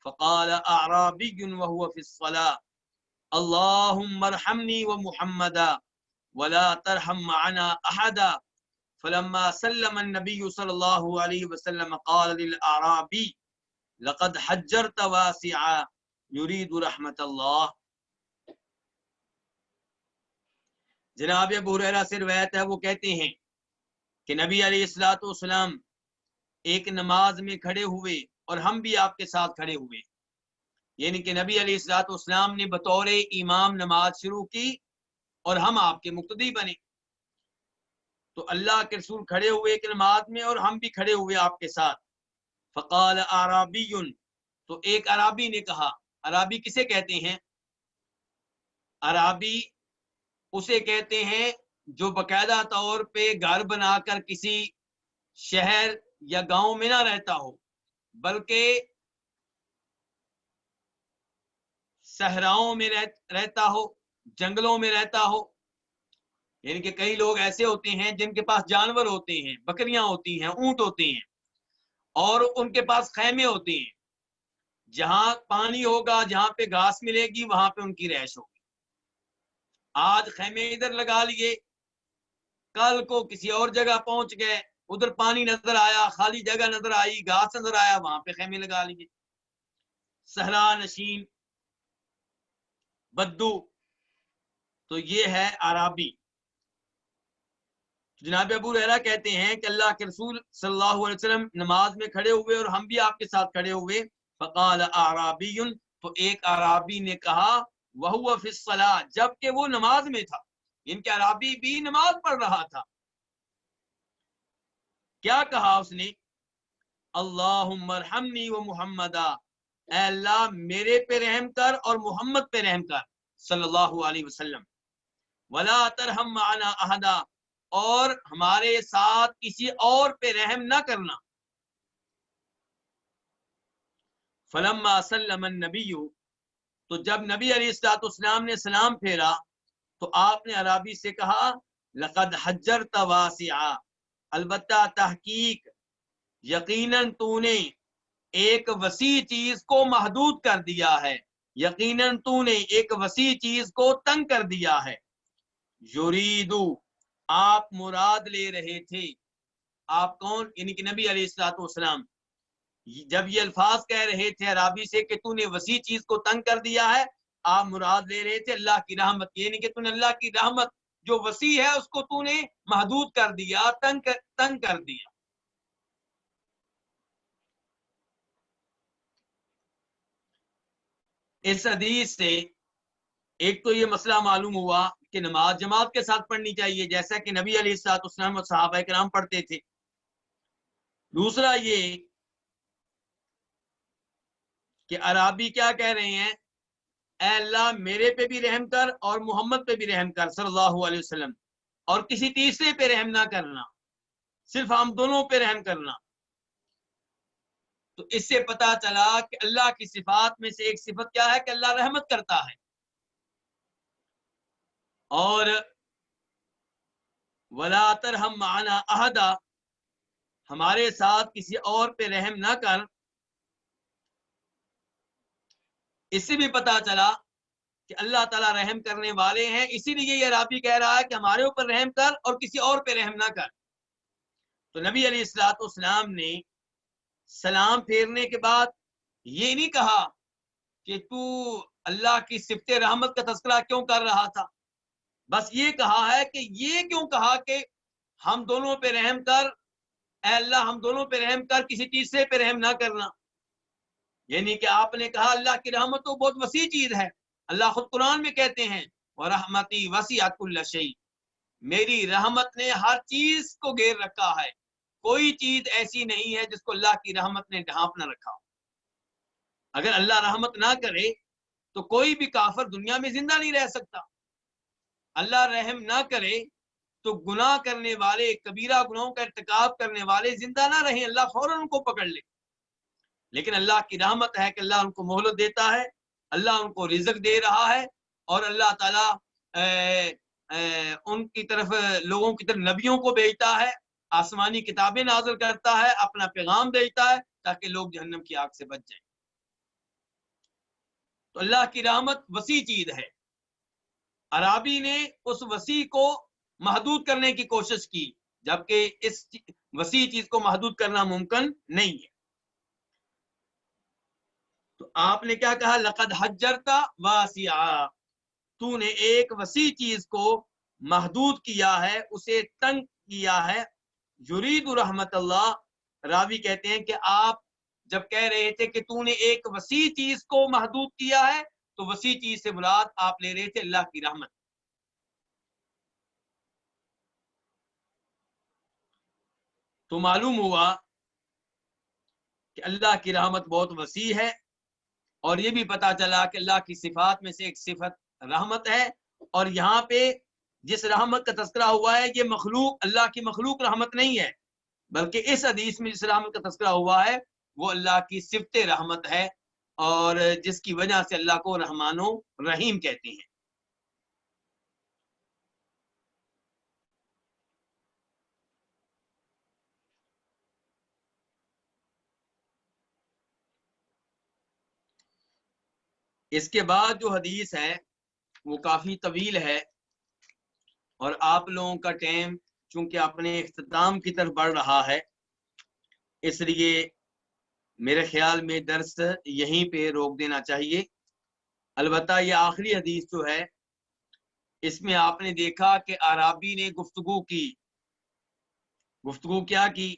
فقال اعرابی وهو في الصلاة اللهم ارحمني ومحمدا ولا ترحم معنا احدا فلما سلم النبي صلى الله عليه وسلم قال للأعرابي لقد حجرت واسعا يريد رحمت اللہ۔ جناب ابو ہریرہ سے روایت ہے، وہ کہتے ہیں کہ نبی علیہ الصلوۃ والسلام ایک نماز میں کھڑے ہوئے اور ہم بھی آپ کے ساتھ کھڑے ہوئے، یعنی کہ نبی علیہ الصلوۃ والسلام نے بطور امام نماز شروع کی اور ہم آپ کے مقتدی بنے۔ تو اللہ کے رسول کھڑے ہوئے ایک نماز میں اور ہم بھی کھڑے ہوئے آپ کے ساتھ۔ فقال اعرابی، تو ایک عرابی نے کہا، عرابی کسے کہتے ہیں؟ عرابی اسے کہتے ہیں جو باقاعدہ طور پہ گھر بنا کر کسی شہر یا گاؤں میں نہ رہتا ہو، بلکہ صحراؤں میں رہتا ہو، جنگلوں میں رہتا ہو۔ یعنی کہ کئی لوگ ایسے ہوتے ہیں جن کے پاس جانور ہوتے ہیں، بکریاں ہوتی ہیں، اونٹ ہوتے ہیں، اور ان کے پاس خیمے ہوتے ہیں، جہاں پانی ہوگا، جہاں پہ گھاس ملے گی، وہاں پہ ان کی رہائش ہوگی۔ آج خیمے ادھر لگا لیے، کل کو کسی اور جگہ پہنچ گئے، ادھر پانی نظر آیا، خالی جگہ نظر آئی، گھاس نظر آیا، وہاں پہ خیمے لگا لیے۔ صحرا نشین، بدو، تو یہ ہے عرابی۔ جناب ابو ہریرہ کہتے ہیں کہ اللہ کے رسول صلی اللہ علیہ وسلم نماز میں کھڑے ہوئے اور ہم بھی آپ کے ساتھ کھڑے ہوئے۔ فقال اعرابی، تو ایک عرابی نے کہا، وہو فی الصلاۃ، جبکہ وہ نماز میں تھا، ان کے عرابی بھی نماز پڑھ رہا تھا۔ کیا کہا اس نے؟ اللہم ارحمنی و محمدا، اے اللہ میرے پہ رحم کر اور محمد پہ رحم کر صلی اللہ علیہ وسلم۔ ولا ترحم معنا احدا، اور ہمارے ساتھ کسی اور پہ رحم نہ کرنا۔ فلما سلم النبی، تو جب نبی علیہ الصلوۃ والسلام نے سلام پھیرا تو آپ نے عرابی سے کہا، لقد حجرت واسعا، البتہ تحقیق یقیناً تو نے ایک وسیع چیز کو محدود کر دیا ہے، یقیناً تو نے ایک وسیع چیز کو تنگ کر دیا ہے۔ یریدو، آپ مراد لے رہے تھے، آپ کون؟ یعنی کہ نبی علیہ الصلوۃ والسلام جب یہ الفاظ کہہ رہے تھے عرابی سے کہ تو نے وسیع چیز کو تنگ کر دیا ہے، آپ مراد لے رہے تھے اللہ کی رحمت، یعنی کہ تو نے اللہ کی رحمت جو وسیع ہے اس کو تو نے محدود کر دیا، تنگ کر دیا۔ اس حدیث سے ایک تو یہ مسئلہ معلوم ہوا کہ نماز جماعت کے ساتھ پڑھنی چاہیے، جیسا کہ نبی علیہ الصلوۃ والسلام اور صحابہ کرام پڑھتے تھے۔ دوسرا یہ کہ عرابی کیا کہہ رہے ہیں؟ اے اللہ میرے پہ بھی رحم کر اور محمد پہ بھی رحم کر صلی اللہ علیہ وسلم، اور کسی تیسرے پہ رحم نہ کرنا، صرف ہم دونوں پہ رحم کرنا۔ تو اس سے پتا چلا کہ اللہ کی صفات میں سے ایک صفت کیا ہے کہ اللہ رحمت کرتا ہے، اور ولا ترحم معنا احدا، ہمارے ساتھ کسی اور پہ رحم نہ کر۔ اس سے بھی پتا چلا کہ اللہ تعالیٰ رحم کرنے والے ہیں، اسی لیے یہ عرابی کہہ رہا ہے کہ ہمارے اوپر رحم کر اور کسی اور پہ رحم نہ کر۔ تو نبی علیہ الصلوۃ والسلام نے سلام پھیرنے کے بعد یہ نہیں کہا کہ تو اللہ کی صفت رحمت کا تذکرہ کیوں کر رہا تھا، بس یہ کہا ہے کہ یہ کیوں کہا کہ ہم دونوں پہ رحم کر، اے اللہ ہم دونوں پہ رحم کر، کسی تیسرے پہ رحم نہ کرنا۔ یعنی کہ آپ نے کہا اللہ کی رحمت تو بہت وسیع چیز ہے، اللہ خود قرآن میں کہتے ہیں وَرَحْمَتِي وَسِعَتْ كُلَّ شَيْءٍ، میری رحمت نے ہر چیز کو گھیر رکھا ہے، کوئی چیز ایسی نہیں ہے جس کو اللہ کی رحمت نے ڈھانپ نہ رکھا۔ اگر اللہ رحمت نہ کرے تو کوئی بھی کافر دنیا میں زندہ نہیں رہ سکتا، اللہ رحم نہ کرے تو گناہ کرنے والے، کبیرہ گناہوں کا ارتکاب کرنے والے زندہ نہ رہیں، اللہ فوراً ان کو پکڑ لے. لیکن اللہ کی رحمت ہے کہ اللہ ان کو مہلت دیتا ہے، اللہ ان کو رزق دے رہا ہے، اور اللہ تعالیٰ ان کی طرف، لوگوں کی طرف نبیوں کو بھیجتا ہے، آسمانی کتابیں نازل کرتا ہے، اپنا پیغام بھیجتا ہے تاکہ لوگ جہنم کی آگ سے بچ جائیں. تو اللہ کی رحمت وسیع چیز ہے. عرابی نے اس وسیع کو محدود کرنے کی کوشش کی، جبکہ اس وسیع چیز کو محدود کرنا ممکن نہیں ہے. تو آپ نے کیا کہا؟ لقد حجرتا واسعا، تو نے ایک وسیع چیز کو محدود کیا ہے، اسے تنگ کیا ہے. یرید رحمت اللہ، راوی کہتے ہیں کہ آپ جب کہہ رہے تھے کہ تو نے ایک وسیع چیز کو محدود کیا ہے، تو وسیع چیز سے مراد آپ لے رہے تھے اللہ کی رحمت. تو معلوم ہوا کہ اللہ کی رحمت بہت وسیع ہے، اور یہ بھی پتا چلا کہ اللہ کی صفات میں سے ایک صفت رحمت ہے. اور یہاں پہ جس رحمت کا تذکرہ ہوا ہے، یہ مخلوق، اللہ کی مخلوق رحمت نہیں ہے، بلکہ اس حدیث میں جس رحمت کا تذکرہ ہوا ہے وہ اللہ کی صفت رحمت ہے، اور جس کی وجہ سے اللہ کو رحمان و رحیم کہتے ہیں. اس کے بعد جو حدیث ہے وہ کافی طویل ہے، اور آپ لوگوں کا ٹائم چونکہ اپنے اختتام کی طرف بڑھ رہا ہے، اس لیے میرے خیال میں درس یہیں پہ روک دینا چاہیے. البتہ یہ آخری حدیث جو ہے، اس میں آپ نے دیکھا کہ اعرابی نے گفتگو کیا کی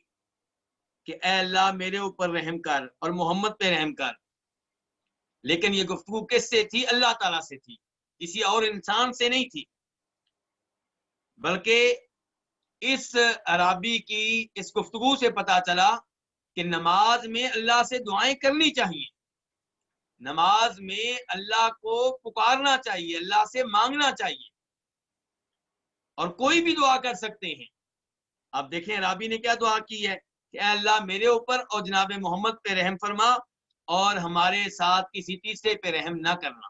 کہ اے اللہ میرے اوپر رحم کر اور محمد پہ رحم کر. لیکن یہ گفتگو کس سے تھی؟ اللہ تعالیٰ سے تھی، کسی اور انسان سے نہیں تھی. بلکہ اس عرابی کی اس گفتگو سے پتا چلا کہ نماز میں اللہ سے دعائیں کرنی چاہیے، نماز میں اللہ کو پکارنا چاہیے، اللہ سے مانگنا چاہیے، اور کوئی بھی دعا کر سکتے ہیں. اب دیکھیں عرابی نے کیا دعا کی ہے کہ اے اللہ میرے اوپر اور جناب محمد پہ رحم فرما، اور ہمارے ساتھ کسی تیسرے پہ رحم نہ کرنا.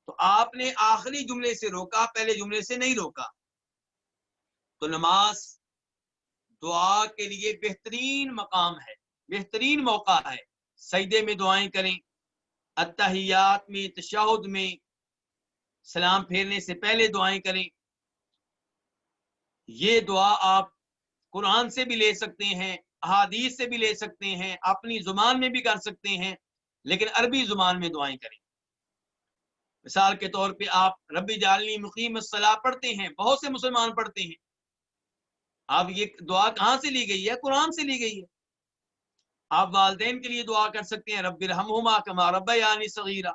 تو آپ نے آخری جملے سے روکا، پہلے جملے سے نہیں روکا. تو نماز دعا کے لیے بہترین مقام ہے، بہترین موقع ہے. سجدے میں دعائیں کریں، اتحیات میں، تشہد میں، سلام پھیرنے سے پہلے دعائیں کریں. یہ دعا آپ قرآن سے بھی لے سکتے ہیں، احادیث سے بھی لے سکتے ہیں، اپنی زبان میں بھی کر سکتے ہیں، لیکن عربی زبان میں دعائیں کریں. مثال کے طور پہ آپ رب اجعلنی مقیم الصلاۃ پڑھتے ہیں، بہت سے مسلمان پڑھتے ہیں. اب یہ دعا کہاں سے لی گئی ہے؟ قرآن سے لی گئی ہے. آپ والدین کے لیے دعا کر سکتے ہیں، رب ارحمہما کما ربیانی صغیرا.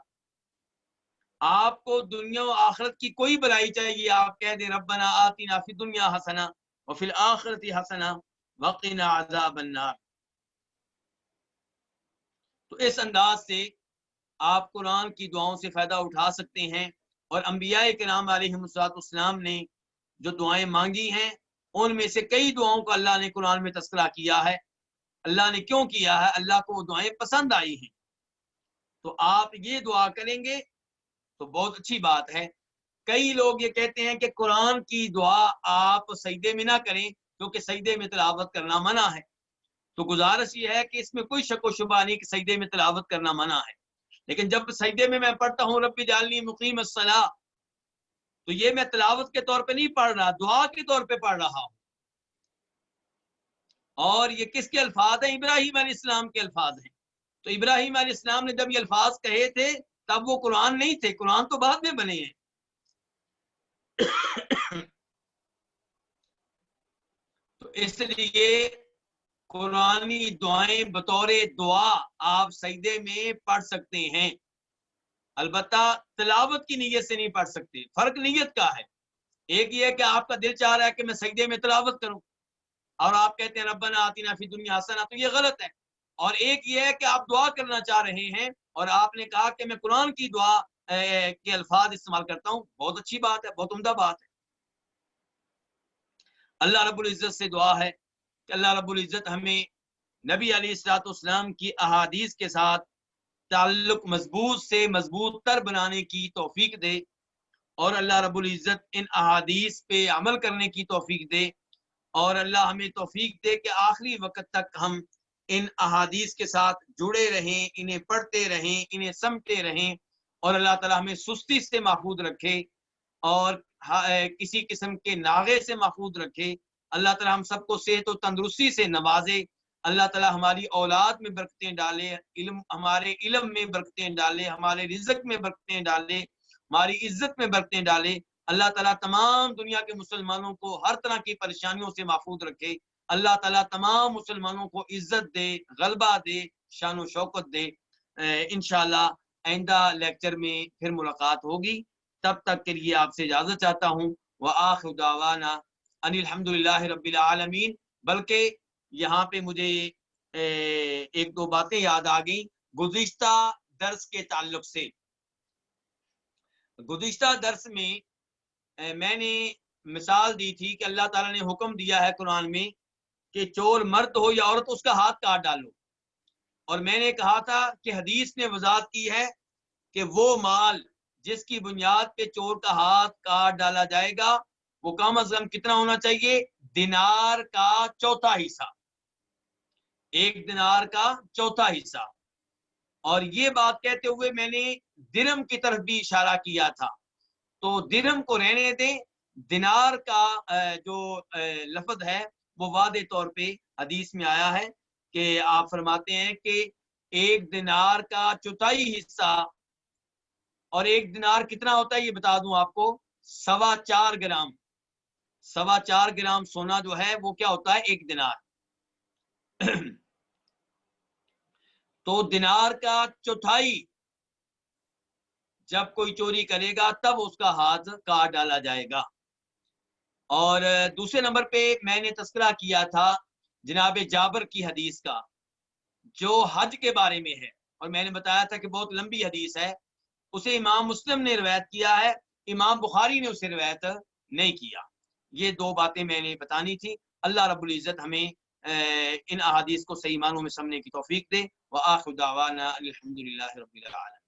آپ کو دنیا و آخرت کی کوئی بلائی چاہیے، آپ کہہ دیں ربنا آتنا فی الدنیا حسنہ وفی الآخرۃ حسنہ وقنا عذاب النار. تو اس انداز سے آپ قرآن کی دعاؤں سے فائدہ اٹھا سکتے ہیں. اور انبیاء کرام علیہم السلام نے جو دعائیں مانگی ہیں، ان میں سے کئی دعاؤں کا اللہ نے قرآن میں تذکرہ کیا ہے. اللہ نے کیوں کیا ہے؟ اللہ کو وہ دعائیں پسند آئی ہیں. تو آپ یہ دعا کریں گے تو بہت اچھی بات ہے. کئی لوگ یہ کہتے ہیں کہ قرآن کی دعا آپ سجدے میں نہ کریں کیونکہ سجدے میں تلاوت کرنا منع ہے. تو گزارش یہ ہے کہ اس میں کوئی شک و شبہ نہیں کہ سجدے میں تلاوت کرنا منع ہے. لیکن جب سجدے میں پڑھتا ہوں رب اجعلنی مقیم الصلاۃ، تو یہ میں تلاوت کے طور پہ نہیں پڑھ رہا، دعا کے طور پہ پڑھ رہا ہوں. اور یہ کس کے الفاظ ہیں؟ ابراہیم علیہ السلام کے الفاظ ہیں. تو ابراہیم علیہ السلام نے جب یہ الفاظ کہے تھے تب وہ قرآن نہیں تھے، قرآن تو بعد میں بنے ہیں. تو اس لیے قرآنی دعائیں بطور دعا آپ سجدے میں پڑھ سکتے ہیں، البتہ تلاوت کی نیت سے نہیں پڑھ سکتے. فرق نیت کا ہے. ایک یہ ہے کہ آپ کا دل چاہ رہا ہے کہ میں سجدے میں تلاوت کروں، اور آپ کہتے ہیں ربنا آتنا فی الدنیا حسنہ، تو یہ غلط ہے. اور ایک یہ ہے کہ آپ دعا کرنا چاہ رہے ہیں اور آپ نے کہا کہ میں قرآن کی دعا کے الفاظ استعمال کرتا ہوں. بہت اچھی بات ہے، بہت عمدہ بات ہے. اللہ رب العزت سے دعا ہے کہ اللہ رب العزت ہمیں نبی علیہ الصلوۃ والسلام کی احادیث کے ساتھ تعلق مضبوط سے مضبوط تر بنانے کی توفیق دے، اور اللہ رب العزت ان احادیث پہ عمل کرنے کی توفیق دے، اور اللہ ہمیں توفیق دے کہ آخری وقت تک ہم ان احادیث کے ساتھ جڑے رہیں، انہیں پڑھتے رہیں، انہیں سمجھتے رہیں، اور اللہ تعالیٰ ہمیں سستی سے محفوظ رکھے اور کسی قسم کے ناغے سے محفوظ رکھے۔ اللہ تعالیٰ ہم سب کو صحت و تندرستی سے نوازے، اللہ تعالیٰ ہماری اولاد میں برکتیں ڈالے، ہمارے علم میں برکتیں ڈالے، ہمارے رزق میں برکتیں ڈالے، ہماری عزت میں برکتیں ڈالے۔ اللہ تعالیٰ تمام دنیا کے مسلمانوں کو ہر طرح کی پریشانیوں سے محفوظ رکھے۔ اللہ تعالیٰ تمام مسلمانوں کو عزت دے، غلبہ دے، شان و شوکت دے۔ انشاءاللہ آئندہ لیکچر میں پھر ملاقات ہوگی، تب تک کے لیے آپ سے اجازت چاہتا ہوں۔ وآخر دعوانا ان الحمدللہ رب العالمین۔ بلکہ یہاں پہ مجھے ایک دو باتیں یاد آ گئیں گزشتہ درس کے تعلق سے۔ گزشتہ درس میں میں نے مثال دی تھی کہ اللہ تعالیٰ نے حکم دیا ہے قرآن میں کہ چور مرد ہو یا عورت اس کا ہاتھ کاٹ ڈالو، اور میں نے کہا تھا کہ حدیث نے وضاحت کی ہے کہ وہ مال جس کی بنیاد پہ چور کا ہاتھ کاٹ ڈالا جائے گا وہ کم از کم کتنا ہونا چاہیے؟ دینار کا چوتھا حصہ، ایک دینار کا چوتھا حصہ۔ اور یہ بات کہتے ہوئے میں نے درہم کی طرف بھی اشارہ کیا تھا، تو درہم کو رہنے دیں، دینار کا جو لفظ ہے وہ واضح طور پہ حدیث میں آیا ہے کہ آپ فرماتے ہیں کہ ایک دینار کا چوتھائی حصہ، اور ایک دینار کتنا ہوتا ہے یہ بتا دوں آپ کو، 4.25 گرام۔ 4.25 گرام سونا جو ہے وہ کیا ہوتا ہے؟ ایک دینار۔ تو دینار کا چوتھائی جب کوئی چوری کرے گا تب اس کا ہاتھ کاٹ ڈالا جائے گا۔ اور دوسرے نمبر پہ میں نے تذکرہ کیا تھا جناب جابر کی حدیث کا جو حج کے بارے میں ہے، اور میں نے بتایا تھا کہ بہت لمبی حدیث ہے، اسے امام مسلم نے روایت کیا ہے، امام بخاری نے اسے روایت نہیں کیا۔ یہ دو باتیں میں نے بتانی تھی۔ اللہ رب العزت ہمیں ان احادیث کو صحیح معنوں میں سمجھنے کی توفیق دے۔ وآخر دعوانا الحمدللہ رب العالمین۔